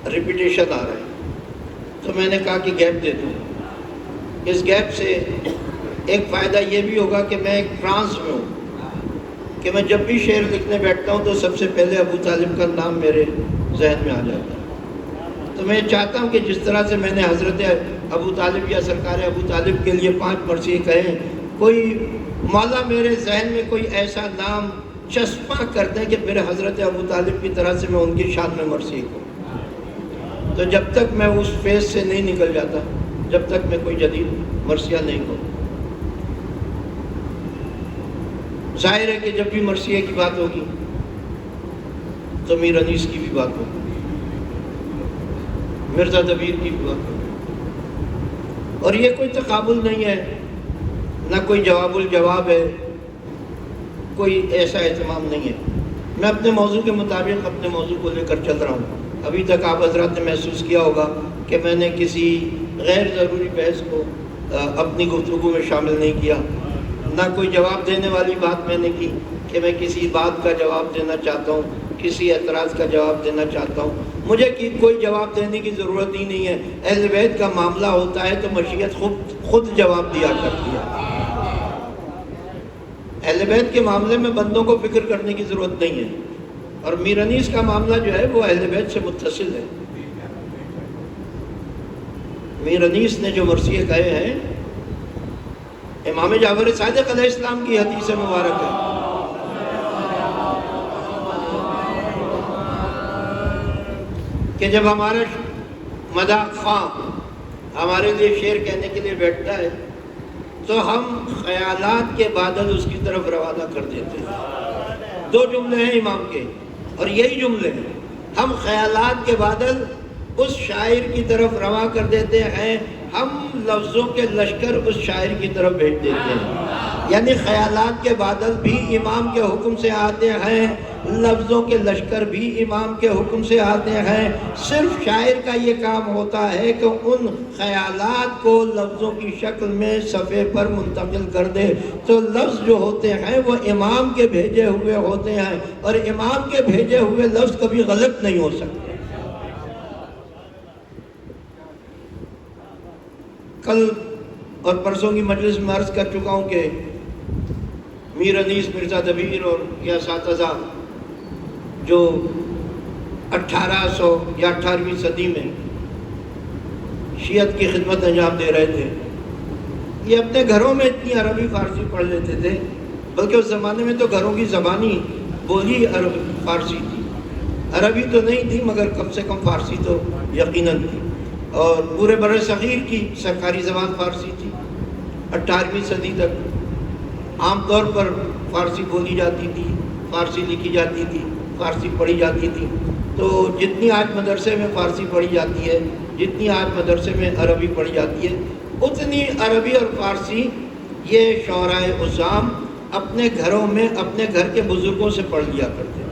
ریپیٹیشن آ رہا ہے، تو میں نے کہا کہ گیپ دے دوں۔ اس گیپ سے ایک فائدہ یہ بھی ہوگا کہ میں ایک ٹرانس میں ہوں کہ میں جب بھی شعر لکھنے بیٹھتا ہوں تو سب سے پہلے ابو طالب کا نام میرے ذہن میں آ جاتا ہے۔ تو میں چاہتا ہوں کہ جس طرح سے میں نے حضرت ابو طالب یا سرکار ابو طالب کے لیے 5 مرثیے کہے ہیں، کوئی مولا میرے ذہن میں کوئی ایسا نام چسپاں کر دیں کہ پھر حضرت ابو طالب کی طرح سے میں ان کی شان میں مرثیے کہوں۔ تو جب تک میں اس فیز سے نہیں نکل جاتا، جب تک میں کوئی جدید مرثیہ نہیں کہوں۔ ظاہر ہے کہ جب بھی مرثیے کی بات ہوگی تو میر انیس کی بھی بات ہوگی، مرزا دبیر کی بھی بات ہوگی، اور یہ کوئی تقابل نہیں ہے، نہ کوئی جواب الجواب ہے، کوئی ایسا اہتمام نہیں ہے۔ میں اپنے موضوع کے مطابق اپنے موضوع کو لے کر چل رہا ہوں۔ ابھی تک آپ حضرات نے محسوس کیا ہوگا کہ میں نے کسی غیر ضروری بحث کو اپنی گفتگو میں شامل نہیں کیا، نہ کوئی جواب دینے والی بات میں نے کی کہ میں کسی بات کا جواب دینا چاہتا ہوں، کسی اعتراض کا جواب دینا چاہتا ہوں۔ مجھے کوئی جواب دینے کی ضرورت ہی نہیں ہے۔ اہل بیت کا معاملہ ہوتا ہے تو مشیت خود جواب دیا کرتی ہے۔ اہل بیت کے معاملے میں بندوں کو فکر کرنے کی ضرورت نہیں ہے، اور میر انیس کا معاملہ جو ہے وہ اہل بیت سے متصل ہے۔ میر انیس نے جو مرثیے کہے ہیں، امام جعفر صادق علیہ السلام کی حدیث مبارک ہے کہ جب ہمارا مداح خواں ہمارے لیے شعر کہنے کے لیے بیٹھتا ہے تو ہم خیالات کے بادل اس کی طرف روانہ کر دیتے ہیں۔ 2 جملے ہیں امام کے، اور یہی جملے ہیں، ہم خیالات کے بادل اس شاعر کی طرف رواں کر دیتے ہیں، ہم لفظوں کے لشکر اس شاعر کی طرف بھیج دیتے ہیں۔ یعنی خیالات کے بادل بھی امام کے حکم سے آتے ہیں، لفظوں کے لشکر بھی امام کے حکم سے آتے ہیں۔ صرف شاعر کا یہ کام ہوتا ہے کہ ان خیالات کو لفظوں کی شکل میں صفحے پر منتقل کر دے، تو لفظ جو ہوتے ہیں وہ امام کے بھیجے ہوئے ہوتے ہیں، اور امام کے بھیجے ہوئے لفظ کبھی غلط نہیں ہو سکتے۔ کل اور پرسوں کی مجلس میں عرض کر چکا ہوں کہ میر انیس، مرزا دبیر اور یہ اساتذہ جو 1800 یا 18ویں صدی میں شیعت کی خدمت انجام دے رہے تھے، یہ اپنے گھروں میں اتنی عربی فارسی پڑھ لیتے تھے، بلکہ اس زمانے میں تو گھروں کی زبانی بولی فارسی تھی، عربی تو نہیں تھی مگر کم سے کم فارسی تو یقیناً تھی، اور پورے بر صغیر کی سرکاری زبان فارسی تھی۔ 18ویں صدی تک عام طور پر فارسی بولی جاتی تھی، فارسی لکھی جاتی تھی، فارسی پڑھی جاتی تھی۔ تو جتنی آج مدرسے میں فارسی پڑھی جاتی ہے، جتنی آج مدرسے میں عربی پڑھی جاتی ہے، اتنی عربی اور فارسی یہ شعراء عظام اپنے گھروں میں اپنے گھر کے بزرگوں سے پڑھ لیا کرتے ہیں۔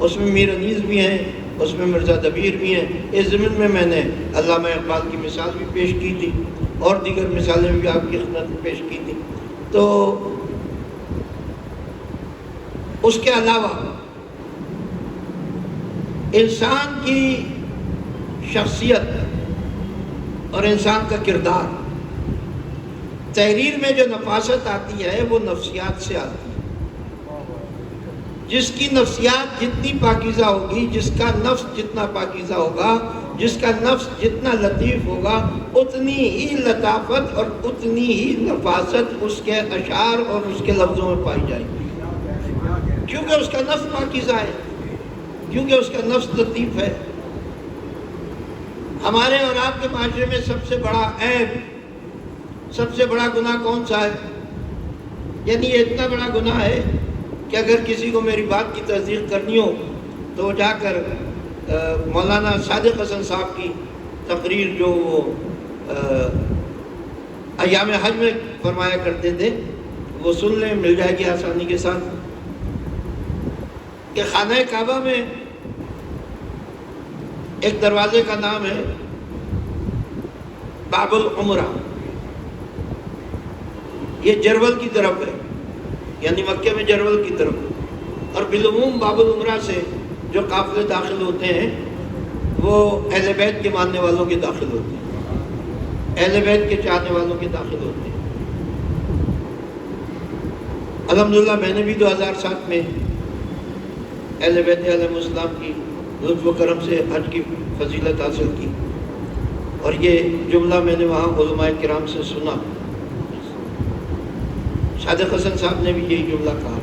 اس میں میر انیس بھی ہیں، اس میں مرزا دبیر بھی ہیں۔ اس ضمن میں میں نے علامہ اقبال کی مثال بھی پیش کی تھی اور دیگر مثالیں بھی آپ کی خدمت میں پیش کی تھی۔ تو اس کے علاوہ انسان کی شخصیت اور انسان کا کردار، تحریر میں جو نفاست آتی ہے وہ نفسیات سے آتی ہے۔ جس کی نفسیات جتنی پاکیزہ ہوگی، جس کا نفس جتنا پاکیزہ ہوگا، جس کا نفس جتنا لطیف ہوگا، اتنی ہی لطافت اور اتنی ہی نفاست اس کے اشعار اور اس کے لفظوں میں پائی جائے گی، کیونکہ اس کا نفس پاکیزہ ہے، کیونکہ اس کا نفس لطیف ہے۔ ہمارے اور آپ کے معاشرے میں سب سے بڑا عیب، سب سے بڑا گناہ کون سا ہے؟ یعنی یہ اتنا بڑا گناہ ہے کہ اگر کسی کو میری بات کی تصدیق کرنی ہو تو وہ جا کر مولانا صادق حسن صاحب کی تقریر جو وہ ایام حج میں فرمایا کرتے تھے وہ سن لیں، مل جائے گی آسانی کے ساتھ، کہ خانہ کعبہ میں ایک دروازے کا نام ہے باب العمرہ، یہ جرول کی طرف ہے، یعنی مکہ میں جرول کی طرف، اور بالعموم باب العمرہ سے جو قافلے داخل ہوتے ہیں وہ اہل بیت کے ماننے والوں کے داخل ہوتے ہیں، اہل بیت کے چاہنے والوں کے داخل ہوتے ہیں۔ الحمدللہ میں نے بھی 2007 میں اہل بیت علیہ السلام کی لطف و کرم سے حج کی فضیلت حاصل کی، اور یہ جملہ میں نے وہاں علماء کرام سے سنا۔ صادق حسن صاحب نے بھی یہی جملہ کہا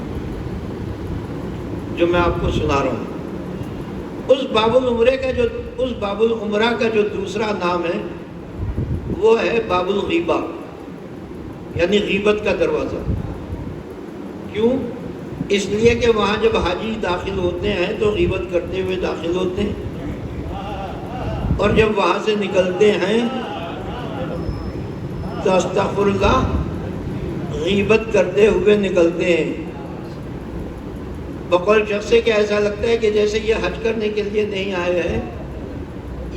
جو میں آپ کو سنا رہا ہوں۔ اس باب العمرہ کا جو دوسرا نام ہے وہ ہے باب الغیبہ، یعنی غیبت کا دروازہ۔ کیوں؟ اس لیے کہ وہاں جب حاجی داخل ہوتے ہیں تو غیبت کرتے ہوئے داخل ہوتے ہیں، اور جب وہاں سے نکلتے ہیں تو استغفر اللہ غیبت کرتے ہوئے نکلتے ہیں۔ بقول شخص کہ ایسا لگتا ہے کہ جیسے یہ حج کرنے کے لیے نہیں آئے ہیں،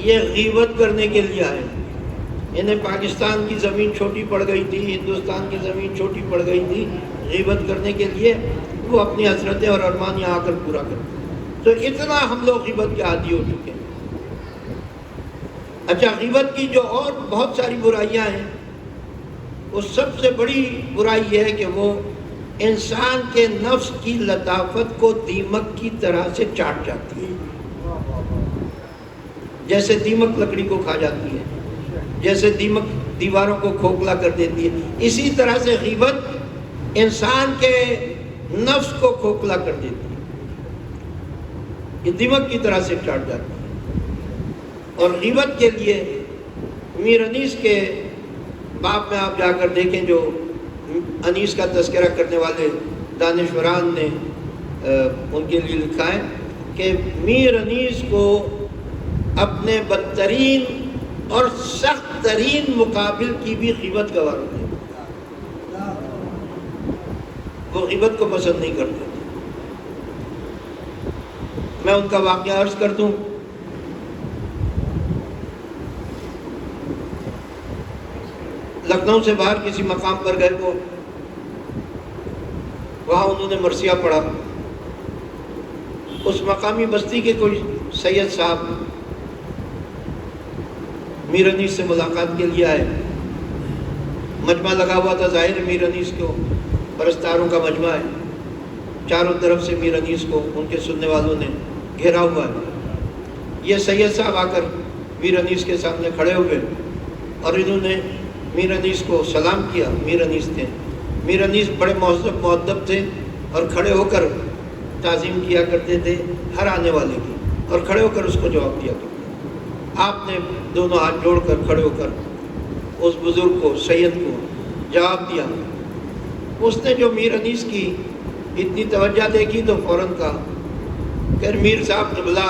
یہ غیبت کرنے کے لیے آئے ہیں۔ انہیں پاکستان کی زمین چھوٹی پڑ گئی تھی، ہندوستان کی زمین چھوٹی پڑ گئی تھی، غیبت کرنے کے لیے وہ اپنی حسرتیں اور ارمان یہاں آ کر پورا کرتے۔ تو اتنا ہم لوگ غیبت کے عادی ہو چکے ہیں۔ اچھا، غیبت کی جو اور بہت ساری برائیاں ہیں، وہ سب سے بڑی برائی یہ ہے کہ وہ انسان کے نفس کی لطافت کو دیمک کی طرح سے چاٹ جاتی ہے۔ جیسے دیمک لکڑی کو کھا جاتی ہے، جیسے دیمک دیواروں کو کھوکھلا کر دیتی ہے، اسی طرح سے غیبت انسان کے نفس کو کھوکھلا کر دیتی ہے، یہ دیمک کی طرح سے چاٹ جاتی ہے۔ اور غیبت کے لیے میر انیس کے باب میں آپ جا کر دیکھیں، جو انیس کا تذکرہ کرنے والے دانشوران نے ان کے لیے لکھا ہے کہ میر انیس کو اپنے بدترین اور سخت ترین مقابل کی بھی غیبت گوار ہوتی ہے، وہ غیبت کو پسند نہیں کرتے۔ میں ان کا واقعہ عرض کر دوں۔ لکھنؤ سے باہر کسی مقام پر گئے، وہ وہاں انہوں نے مرثیہ پڑھا۔ اس مقامی بستی کے کوئی سید صاحب میر انیس سے ملاقات کے لیے آئے۔ مجمع لگا ہوا تھا، ظاہر میر انیس کو پرستاروں کا مجمع ہے، چاروں طرف سے میر انیس کو ان کے سننے والوں نے گھیرا ہوا ہے۔ یہ سید صاحب آ کر میر انیس کے سامنے کھڑے ہوئے اور انہوں نے میر انیس کو سلام کیا۔ میر انیس تھے، میر انیس بڑے مہذب مؤدب تھے اور کھڑے ہو کر تعظیم کیا کرتے تھے ہر آنے والے کی، اور کھڑے ہو کر اس کو جواب دیا کرتے۔ آپ نے دونوں ہاتھ جوڑ کر کھڑے ہو کر اس بزرگ کو، سید کو جواب دیا۔ اس نے جو میر انیس کی اتنی توجہ دیکھی تو فوراً کہا کہ میر صاحب قبلہ،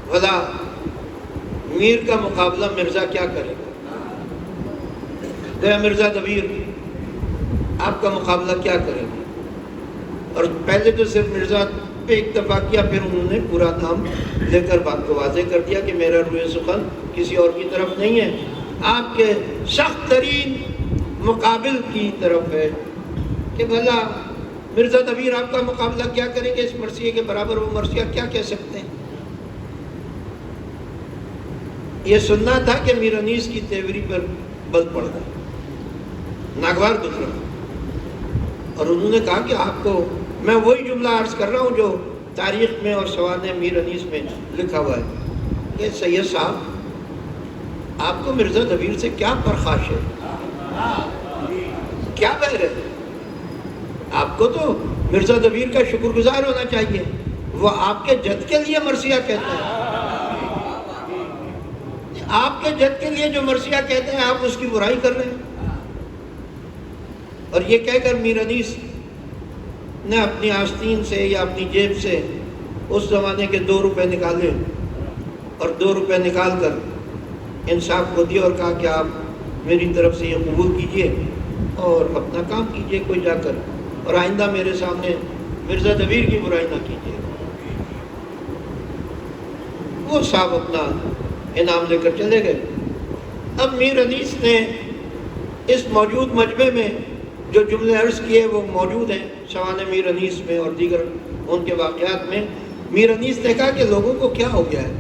بھلا میر کا مقابلہ مرزا کیا کرے گا؟ کہ مرزا دبیر آپ کا مقابلہ کیا کرے گا؟ اور پہلے تو صرف مرزا پہ اکتفا کیا، پھر انہوں نے پورا نام لے کر بات کو واضح کر دیا کہ میرا روئے سخن کسی اور کی طرف نہیں ہے، آپ کے سخت ترین مقابل کی طرف ہے کہ بھلا مرزا دبیر آپ کا مقابلہ کیا کریں گے اس مرثیے کے برابر، وہ مرثیہ کیا کہہ سکتے ہیں۔ یہ سننا تھا کہ میر انیس کی تیوری پر بل پڑ گئا، ناگوار گزرا، اور انہوں نے کہا کہ آپ کو میں وہی جملہ عرض کر رہا ہوں جو تاریخ میں اور سوانح میر انیس میں لکھا ہوا ہے کہ سید صاحب آپ کو مرزا دبیر سے کیا پرخاش ہے، کیا بہر ہے، آپ کو تو مرزا دبیر کا شکر گزار ہونا چاہیے، وہ آپ کے جد کے لیے مرثیہ کہتے ہیں، آپ کے جد کے لیے جو مرثیہ کہتے ہیں آپ اس کی برائی کر رہے ہیں۔ اور یہ کہہ کر میر انیس نے اپنی آستین سے یا اپنی جیب سے اس زمانے کے 2 روپے نکالے اور 2 روپے نکال کر انصاف کو دیا اور کہا کہ آپ میری طرف سے یہ قبول کیجئے اور اپنا کام کیجئے کوئی جا کر، اور آئندہ میرے سامنے مرزا دبیر کی برائی نہ کیجئے۔ وہ صاحب اپنا انعام لے کر چلے گئے۔ اب میر انیس نے اس موجود مجمع میں جو جملے عرض کیے وہ موجود ہیں سوانح میر انیس میں اور دیگر ان کے واقعات میں۔ میر انیس نے کہا کہ لوگوں کو کیا ہو گیا ہے،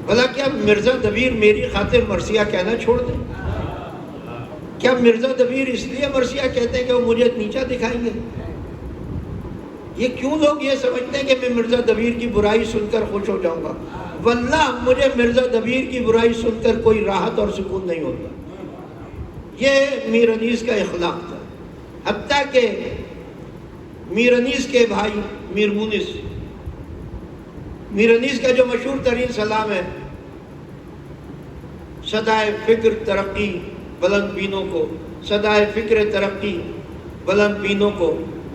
بھلا کیا مرزا دبیر میری خاطر مرثیہ کہنا چھوڑ دیں؟ کیا مرزا دبیر اس لیے مرثیہ کہتے ہیں کہ وہ مجھے نیچا دکھائیں گے؟ یہ کیوں لوگ یہ سمجھتے ہیں کہ میں مرزا دبیر کی برائی سن کر خوش ہو جاؤں گا؟ واللہ مجھے مرزا دبیر کی برائی سن کر کوئی راحت اور سکون نہیں ہوتا۔ یہ میر انیس کا اخلاق تھا، حتیٰ کہ میر انیس کے بھائی میر مونس، میر انیس کا جو مشہور ترین سلام ہے، صدائے فکر ترقی بلند بینوں کو، صدائے فکر ترقی بلند بینوں کو،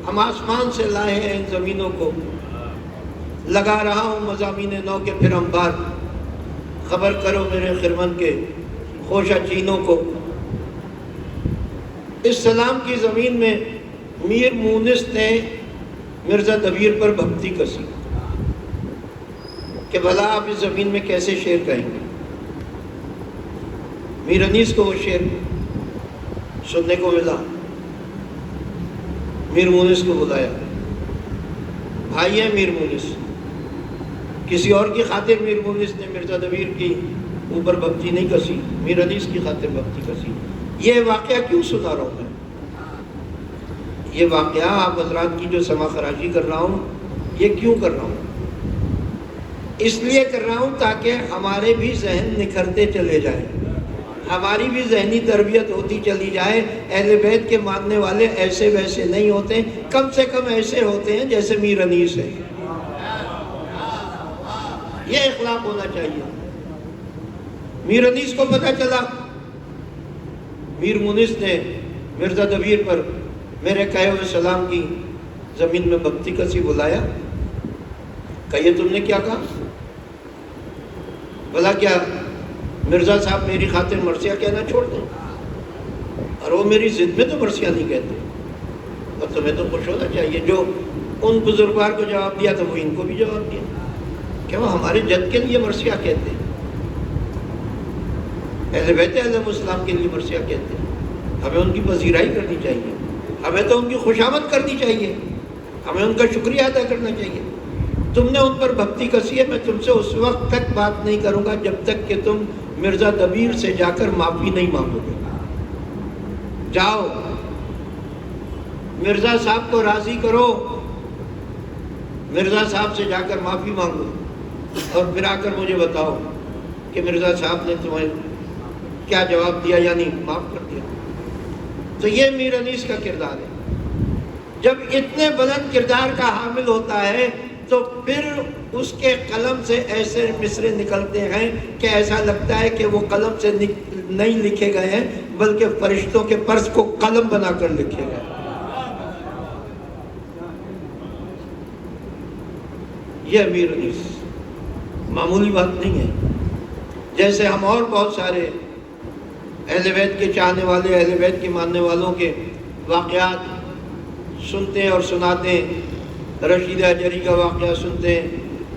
ہم آسمان سے لائے ہیں ان زمینوں کو، لگا رہا ہوں مضامین نو کے پھر انبار، خبر کرو میرے خرمن کے خوشہ چینوں کو۔ اس سلام کی زمین میں میر مونس نے مرزا دبیر پر بھکتی کسی کہ بھلا آپ اس زمین میں کیسے شعر کہیں گے۔ میر انیس کو وہ شعر سننے کو ملا، میر مونس کو بلایا، بھائی ہے میر مونس، کسی اور کی خاطر میر مونس نے مرزا دبیر کی اوپر بھکتی نہیں کسی، میر انیس کی خاطر بھکتی کسی۔ یہ واقعہ کیوں سنا رہا ہوں میں؟ یہ واقعہ آپ حضرات کی جو سما خراشی کر رہا ہوں، یہ کیوں کر رہا ہوں؟ اس لیے کر رہا ہوں تاکہ ہمارے بھی ذہن نکھرتے چلے جائیں، ہماری بھی ذہنی تربیت ہوتی چلی جائے۔ اہل بیت کے ماننے والے ایسے ویسے نہیں ہوتے، کم سے کم ایسے ہوتے ہیں جیسے میر انیس ہے۔ یہ اخلاق ہونا چاہیے۔ میر انیس کو پتہ چلا، میر مونس نے مرزا دبیر پر میرے کہے ہوئے سلام کی زمین میں بھکتی کسی بلایا، کہیے تم نے کیا کہا؟ بھلا کیا مرزا صاحب میری خاطر مرثیہ کہنا چھوڑ دیں؟ اور وہ میری ضد میں تو مرثیہ نہیں کہتے، اور تمہیں تو خوش ہونا چاہیے۔ جو ان بزرگوار کو جواب دیا تو وہ ان کو بھی جواب دیا کہ وہ ہمارے جد کے لیے مرثیہ کہتے ہیں، اہل بیت علیہ السلام کے لیے مرثیہ کہتے ہیں۔ ہمیں ان کی پذیرائی کرنی چاہیے، ہمیں تو ان کی خوشامد کرنی چاہیے، ہمیں ان کا شکریہ ادا کرنا چاہیے۔ تم نے ان پر بھکتی کسی ہے، میں تم سے اس وقت تک بات نہیں کروں گا جب تک کہ تم مرزا دبیر سے جا کر معافی نہیں مانگو گے۔ جاؤ مرزا صاحب کو راضی کرو، مرزا صاحب سے جا کر معافی مانگو، اور پھر آ کر مجھے بتاؤ کہ مرزا صاحب نے تمہیں کیا جواب دیا، یعنی معاف کر دیا۔ تو یہ میر انیس کا کردار ہے۔ جب اتنے بلند کردار کا حامل ہوتا ہے تو پھر اس کے قلم سے ایسے مصرے نکلتے ہیں کہ ایسا لگتا ہے کہ وہ قلم سے نہیں لکھے گئے ہیں بلکہ فرشتوں کے پرس کو قلم بنا کر لکھے گئے۔ یہ میر انیس معمولی بات نہیں ہے۔ جیسے ہم اور بہت سارے اہل بیت کے چاہنے والے، اہل بیت کے ماننے والوں کے واقعات سنتے اور سناتے ہیں، رشید حجری کا واقعہ سنتے ہیں،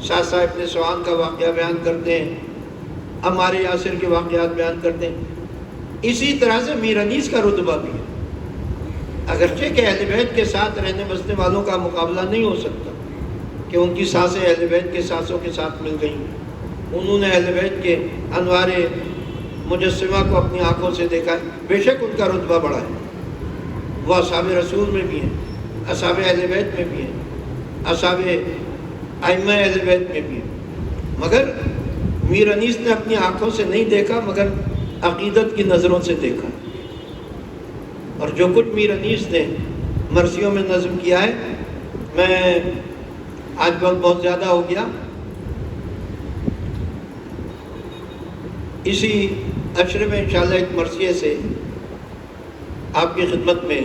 ساسا ابن سوان کا واقعہ بیان کرتے ہیں، عمار یاسر کے واقعات بیان کرتے ہیں۔ اسی طرح سے میر انیس کا رتبہ بھی ہے، اگرچہ کہ اہل بیت کے ساتھ رہنے بسنے والوں کا مقابلہ نہیں ہو سکتا کہ ان کی سانسیں اہل بیت کے سانسوں کے ساتھ مل گئیں، انہوں نے اہل بیت کے انوار مجسمہ کو اپنی آنکھوں سے دیکھا ہے، بے شک ان کا رتبہ بڑا ہے، وہ اصحاب رسول میں بھی ہیں، اصحاب اہل بیت میں بھی ہیں، اصحاب ائمہ اہل بیت میں بھی ہیں، مگر میر انیس نے اپنی آنکھوں سے نہیں دیکھا مگر عقیدت کی نظروں سے دیکھا۔ اور جو کچھ میر انیس نے مرثیوں میں نظم کیا ہے، میں آج بہت زیادہ ہو گیا، اسی عشرے میں انشاءاللہ ایک مرثیے سے آپ کی خدمت میں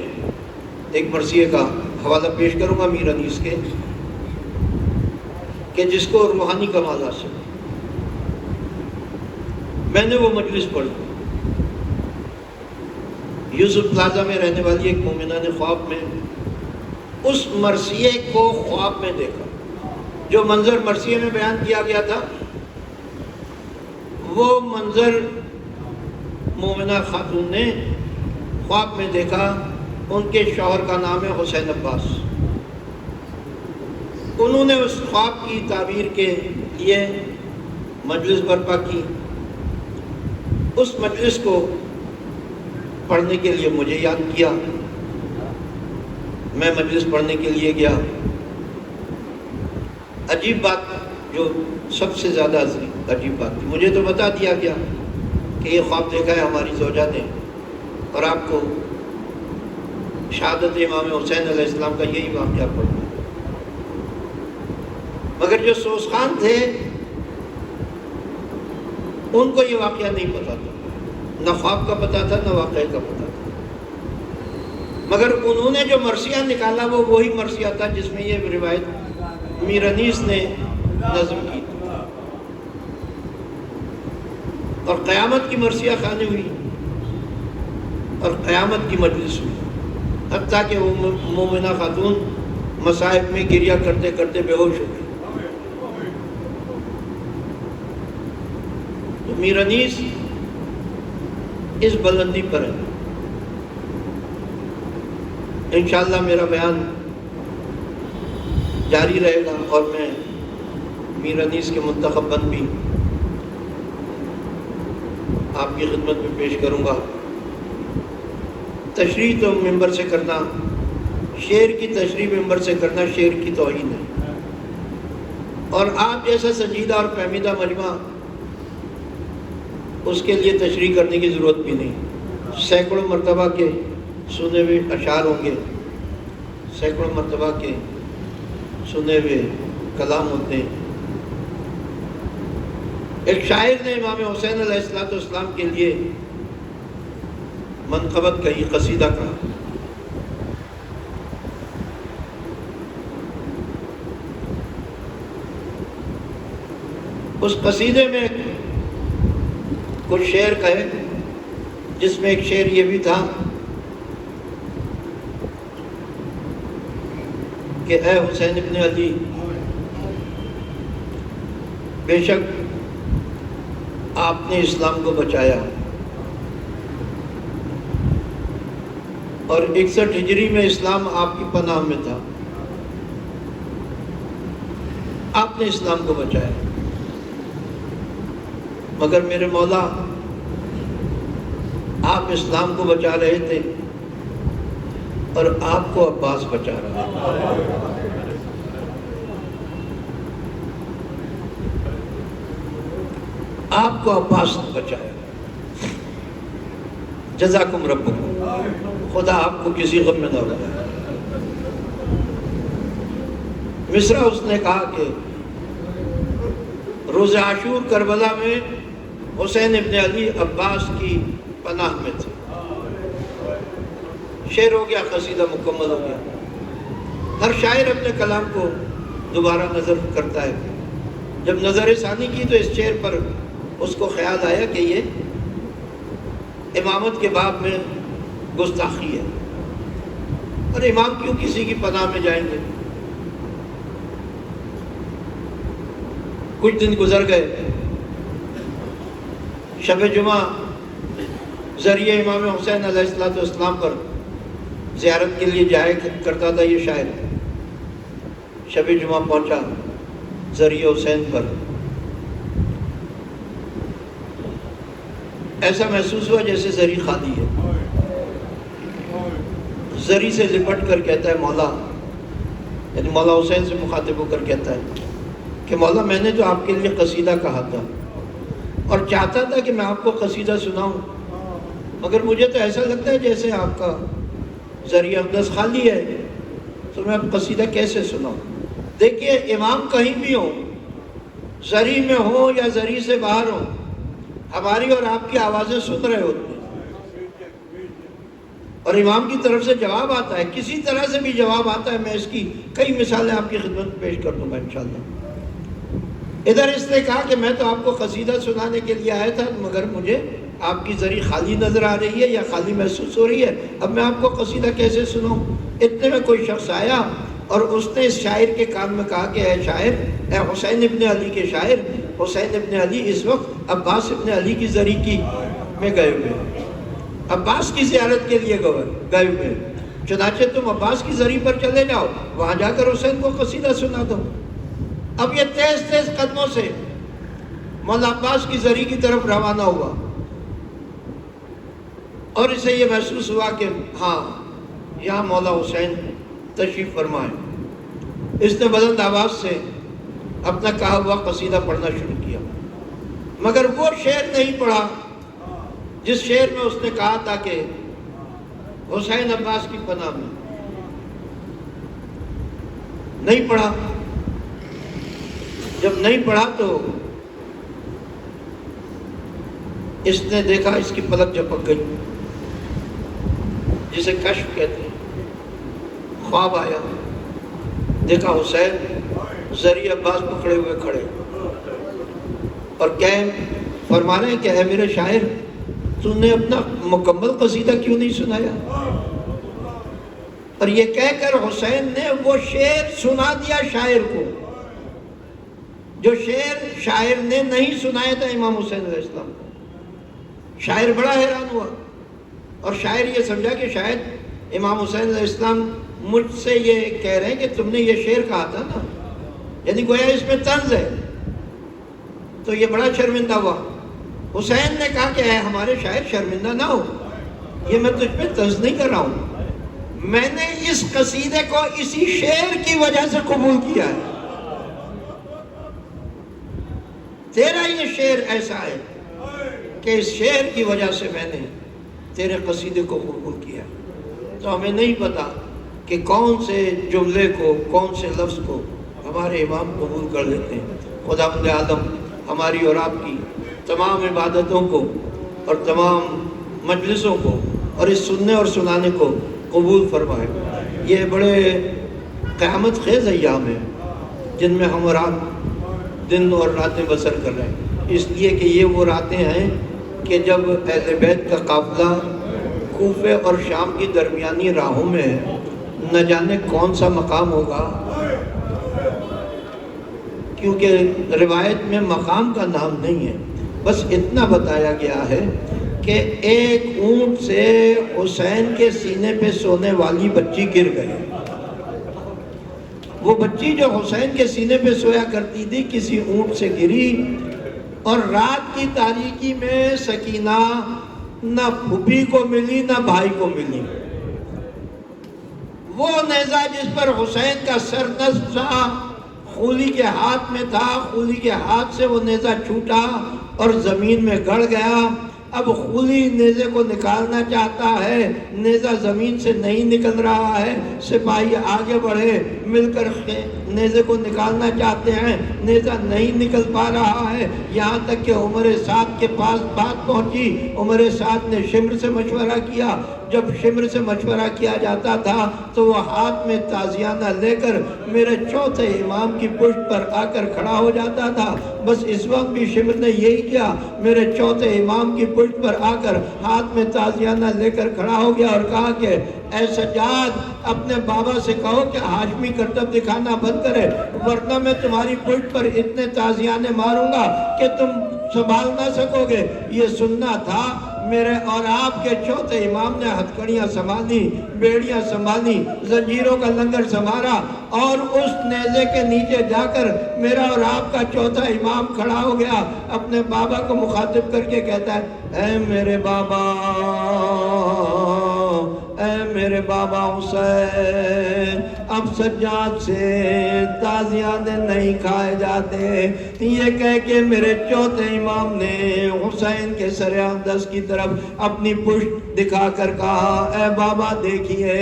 ایک مرثیے کا حوالہ پیش کروں گا میر انیس کے، کہ جس کو روحانی کمال حاصل۔ میں نے وہ مجلس پڑھی، یوسف پلازا میں رہنے والی ایک مومنہ نے خواب میں اس مرثیے کو خواب میں دیکھا، جو منظر مرثیے میں بیان کیا گیا تھا وہ منظر مومنہ خاتون نے خواب میں دیکھا۔ ان کے شوہر کا نام ہے حسین عباس، انہوں نے اس خواب کی تعبیر کے لیے مجلس برپا کی۔ اس مجلس کو پڑھنے کے لیے مجھے یاد کیا، میں مجلس پڑھنے کے لیے گیا۔ عجیب بات، جو سب سے زیادہ عجیب بات تھی، مجھے تو بتا دیا گیا کہ یہ خواب دیکھا ہے ہماری زوجہ نے اور آپ کو شہادت امام حسین علیہ السلام کا یہی واقعہ پڑھنا ہے۔ مگر جو سوزخان تھے ان کو یہ واقعہ نہیں پتا تھا، نہ خواب کا پتا تھا نہ واقعے کا پتا تھا، مگر انہوں نے جو مرثیہ نکالا وہ وہی مرثیہ تھا جس میں یہ روایت میر انیس نے نظم کی تھی۔ اور قیامت کی مرثیہ خوانی ہوئی اور قیامت کی مجلس ہوئی، حتیٰ کہ وہ مومنہ خاتون مصائب میں گریہ کرتے کرتے بے ہوش ہو گئی۔ تو میر انیس اس بلندی پر ہے۔ انشاءاللہ میرا بیان جاری رہے گا اور میں میر انیس کے منتخب بند بھی آپ کی خدمت میں پیش کروں گا۔ تشریح تو ممبر سے کرنا، شعر کی تشریح ممبر سے کرنا شعر کی توہین ہے، اور آپ جیسا سنجیدہ اور فہمیدہ مجمع اس کے لیے تشریح کرنے کی ضرورت بھی نہیں۔ سینکڑوں مرتبہ کے سنے ہوئے اشعار ہوں گے، سینکڑوں مرتبہ کے سنے ہوئے کلام ہوتے ہیں۔ ایک شاعر نے امام حسین علیہ السلام کے لیے منقبت کہی، قصیدہ کہا۔ اس قصیدے میں کچھ شعر کہے، جس میں ایک شعر یہ بھی تھا کہ اے حسین ابن علی، بے شک آپ نے اسلام کو بچایا، اور 61 ہجری میں اسلام آپ کی پناہ میں تھا، آپ نے اسلام کو بچایا، مگر میرے مولا آپ اسلام کو بچا رہے تھے اور آپ کو عباس بچا رہا ہے۔ آپ کو عباس نے بچایا، جزاکم ربکم، خدا آپ کو کسی غم میں نہ ڈالے۔ مصرع اس نے کہا کہ روز عاشور کربلا میں حسین ابن علی عباس کی پناہ میں تھے۔ شعر ہو گیا، قصیدہ مکمل ہو گیا۔ ہر شاعر اپنے کلام کو دوبارہ نظر کرتا ہے۔ جب نظر ثانی کی تو اس شعر پر اس کو خیال آیا کہ یہ امامت کے باب میں گستاخی ہے، اور امام کیوں کسی کی پناہ میں جائیں گے؟ کچھ دن گزر گئے، شب جمعہ ذریعہ امام حسین علیہ السلام پر زیارت کے لیے جایا کرتا تھا یہ شاعر۔ شب جمعہ پہنچا ذریعہ حسین پر، ایسا محسوس ہوا جیسے زری خالی ہے۔ زری سے لپٹ کر کہتا ہے مولا، یعنی مولا حسین سے مخاطب ہو کر کہتا ہے کہ مولا میں نے تو آپ کے لیے قصیدہ کہا تھا اور چاہتا تھا کہ میں آپ کو قصیدہ سناؤں، مگر مجھے تو ایسا لگتا ہے جیسے آپ کا ذریعہ اقدس خالی ہے، تو میں اب قصیدہ کیسے سناؤں؟ دیکھیے امام کہیں بھی ہوں، زری میں ہوں یا زری سے باہر ہوں، ہماری اور آپ کی آوازیں سن رہے ہوتے ہیں، اور امام کی طرف سے جواب آتا ہے، کسی طرح سے بھی جواب آتا ہے۔ میں اس کی کئی مثالیں آپ کی خدمت میں پیش کر دوں گا انشاءاللہ۔ ادھر اس نے کہا کہ میں تو آپ کو قصیدہ سنانے کے لیے آیا تھا، مگر مجھے آپ کی ذری خالی نظر آ رہی ہے یا خالی محسوس ہو رہی ہے، اب میں آپ کو قصیدہ کیسے سناؤں؟ اتنے میں کوئی شخص آیا اور اس نے اس شاعر کے کان میں کہا کہ اے شاعر، اے حسین ابن علی کے شاعر، حسین ابن علی اس وقت عباس ابن علی کی ذری کی میں گئے ہوئے، عباس کی زیارت کے لیے گئے ہوئے، چنانچہ تم عباس کی ذری پر چلے جاؤ، وہاں جا کر حسین کو قصیدہ سنا دو۔ اب یہ تیز تیز قدموں سے مولا عباس کی ذری کی طرف روانہ ہوا، اور اسے یہ محسوس ہوا کہ ہاں یہاں مولا حسین تشریف فرمائے۔ اس نے بلند آواز سے اپنا کہا ہوا قصیدہ پڑھنا شروع کیا، مگر وہ شعر نہیں پڑھا جس شعر میں اس نے کہا تھا کہ حسین عباس کی پناہ میں، نہیں پڑھا۔ جب نہیں پڑھا تو اس نے دیکھا اس کی پلک جھپک گئی، جسے کشف کہتے ہیں۔ خواب آیا، دیکھا حسین ذریعہ عباس پکڑے ہوئے کھڑے اور فرما رہے ہیں کہ اے میرے شاعر، تو نے اپنا مکمل قصیدہ کیوں نہیں سنایا؟ اور یہ کہہ کر حسین نے وہ شعر سنا دیا شاعر کو، جو شعر شاعر نے نہیں سنایا تھا امام حسین علیہ السلام کو۔ شاعر بڑا حیران ہوا، اور شاعر یہ سمجھا کہ شاید امام حسین علیہ السلام مجھ سے یہ کہہ رہے ہیں کہ تم نے یہ شعر کہا تھا نا، یعنی گویا اس میں طنز ہے۔ تو یہ بڑا شرمندہ ہوا۔ حسین نے کہا کہ اے ہمارے شاعر، شرمندہ نہ ہو، یہ میں تجھ پہ طنز نہیں کر رہا ہوں، میں نے اس قصیدے کو اسی شعر کی وجہ سے قبول کیا ہے، تیرا یہ شعر ایسا ہے کہ اس شعر کی وجہ سے میں نے تیرے قصیدے کو قبول کیا۔ تو ہمیں نہیں پتا کہ کون سے جملے کو، کون سے لفظ کو ہمارے امام قبول کر لیتے ہیں۔ خداوند عالم ہماری اور آپ کی تمام عبادتوں کو اور تمام مجلسوں کو اور اس سننے اور سنانے کو قبول فرمائے۔ یہ بڑے قیامت خیز ایام ہیں جن میں ہم اور آپ دن اور راتیں بسر کر رہے ہیں، اس لیے کہ یہ وہ راتیں ہیں کہ جب اہل بیت کا قافلہ کوفے اور شام کی درمیانی راہوں میں ہے، نہ جانے کون سا مقام ہوگا، کیونکہ روایت میں مقام کا نام نہیں ہے، بس اتنا بتایا گیا ہے کہ ایک اونٹ سے حسین کے سینے پہ سونے والی بچی گر گئی۔ وہ بچی جو حسین کے سینے پہ سویا کرتی تھی کسی اونٹ سے گری، اور رات کی تاریکی میں سکینہ نہ پھوپھی کو ملی نہ بھائی کو ملی۔ وہ نیزہ جس پر حسین کا سر نصب تھا خولی کے ہاتھ میں تھا، خولی کے ہاتھ سے وہ نیزہ چھوٹا اور زمین میں گڑ گیا۔ اب خولی نیزے کو نکالنا چاہتا ہے، نیزہ زمین سے نہیں نکل رہا ہے، سپاہی آگے بڑھے مل کر نیزے کو نکالنا چاہتے ہیں، نیزہ نہیں نکل پا رہا ہے، یہاں تک کہ عمر سعد کے پاس بات پہنچی۔ عمر سعد نے شمر سے مشورہ کیا، جب شمر سے مشورہ کیا جاتا تھا تو وہ ہاتھ میں تازیانہ لے کر میرے چوتھے امام کی پشت پر آ کر کھڑا ہو جاتا تھا۔ بس اس وقت بھی شمر نے یہی کیا، میرے چوتھے امام کی پشت پر آ کر ہاتھ میں تازیانہ لے کر کھڑا ہو گیا اور کہا کہ اے سجاد، اپنے بابا سے کہو کہ ہاشمی کرتب دکھانا بند کرے، ورنہ میں تمہاری پشت پر اتنے تازیانے ماروں گا کہ تم سنبھال نہ سکو گے۔ یہ سننا تھا۔ میرے اور آپ کے چوتھے امام نے ہتھکڑیاں سنبھالی، بیڑیاں سنبھالی، زنجیروں کا لنگر سنبھالا، اور اس نیزے کے نیچے جا کر میرا اور آپ کا چوتھا امام کھڑا ہو گیا، اپنے بابا کو مخاطب کر کے کہتا ہے اے میرے بابا، اے میرے بابا حسین، اب سجاد سے تازیانے نہیں کھائے جاتے۔ یہ کہہ کے میرے چوتھے امام نے حسین کے سر اقدس کی طرف اپنی پشت دکھا کر کہا اے بابا دیکھیے،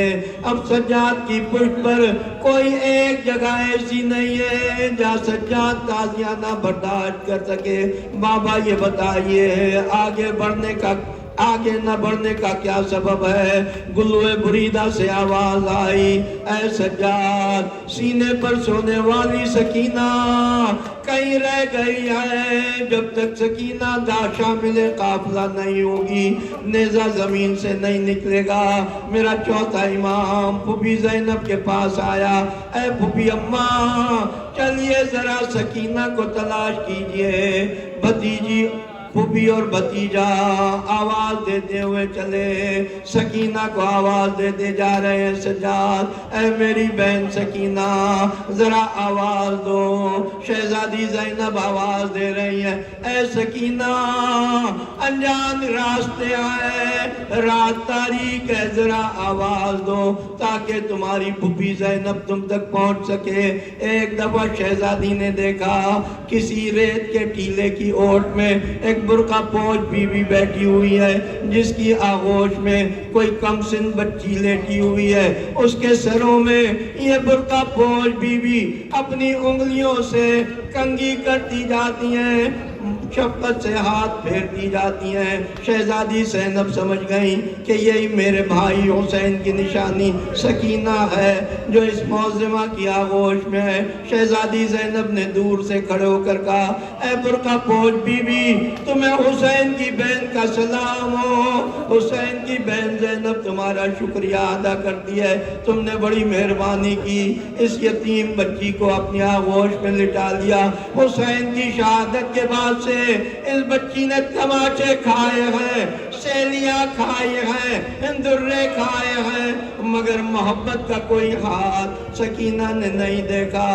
اب سجاد کی پشت پر کوئی ایک جگہ ایسی نہیں ہے جہاں سجاد تازیانہ برداشت کر سکے۔ بابا یہ بتائیے آگے نہ بڑھنے کا کیا سبب ہے؟ گلوے بریدہ سے آواز آئی اے سجاد، سینے پر سونے والی سکینہ کہیں رہ گئی ہے۔ جب تک سکینہ شامل قافلہ نہیں ہوگی، نیزہ زمین سے نہیں نکلے گا۔ میرا چوتھا امام پھوپھی زینب کے پاس آیا، اے پھوپھی اماں چلیے ذرا سکینہ کو تلاش کیجئے۔ بھتیجی پھوپھی اور بھتیجا آواز دیتے ہوئے چلے، سکینہ کو آواز دیتے جا رہے ہیں سجاد اے میری بہن سکینہ ذرا آواز دو۔ شہزادی زینب آواز دے رہی ہے اے سکینہ انجان راستے آئے، رات تاریک ہے، ذرا آواز دو تاکہ تمہاری پھوپھی زینب تم تک پہنچ سکے۔ ایک دفعہ شہزادی نے دیکھا کسی ریت کے ٹیلے کی اوٹ میں ایک برقع پوش بیوی بیٹھی ہوئی ہے، جس کی آغوش میں کوئی کم سن بچی لیٹی ہوئی ہے۔ اس کے سروں میں یہ برقع پوش بیوی اپنی انگلیوں سے کنگھی کرتی جاتی ہیں، شفقت سے ہاتھ پھیرتی جاتی ہیں۔ شہزادی زینب سمجھ گئی کہ یہی میرے بھائی حسین کی نشانی سکینہ ہے جو اس معظمہ کی آغوش میں ہے۔ شہزادی زینب نے دور سے کھڑے ہو کر کہا اے برقع پوش بیوی تمہیں حسین کی بہن کا سلام ہو۔ حسین کی بہن زینب تمہارا شکریہ ادا کرتی ہے، تم نے بڑی مہربانی کی، اس یتیم بچی کو اپنی آغوش میں لٹا لیا۔ حسین کی شہادت کے بعد سے اس بچی نے تماچے کھائے ہیں، سیلیاں کھائے ہیں، ہندرے کھائے ہیں، مگر محبت کا کوئی ہاتھ سکینہ نے نہیں دیکھا۔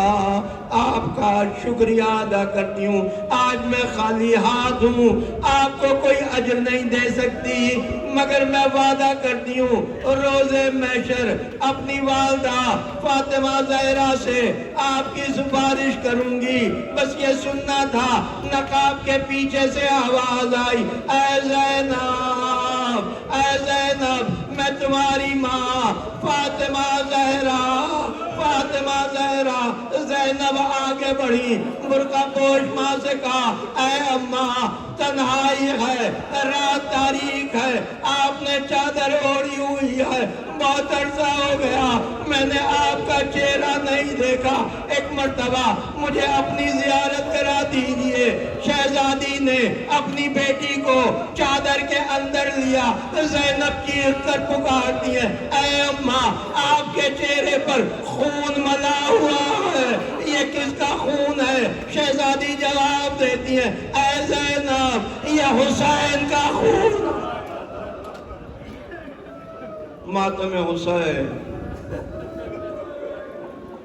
آپ کا شکریہ ادا کرتی ہوں، آج میں خالی ہاتھ ہوں، آپ کو کوئی اجر نہیں دے سکتی، مگر میں وعدہ کرتی ہوں روز محشر اپنی والدہ فاطمہ زہرا سے آپ کی سفارش کروں گی۔ بس یہ سننا تھا۔ نقاب کے پیچھے سے آواز آئی اے زینب، اے زینب میں تمہاری ماں فاطمہ زہرا، فاطمہ زہرا۔ زینب آگے بڑھی، برقع پوش ماں سے کہا اے اماں تنہائی ہے، رات تاریک ہے، آپ نے چادر اوڑھی ہوئی ہے، بہت عرصہ ہو گیا میں نے آپ کا چہرہ نہیں دیکھا، ایک مرتبہ مجھے اپنی زیارت کرا دیجئے۔ شہزادی نے اپنی بیٹی کو چادر کے اندر لیا، زینب چیخ کر پکارتی ہے اے اماں آپ کے چہرے پر خون ملا ہوا ہے، یہ کس کا خون ہے؟ شہزادی جواب دیتی ہے اے زینب یہ حسین کا خون۔ ماتم حسین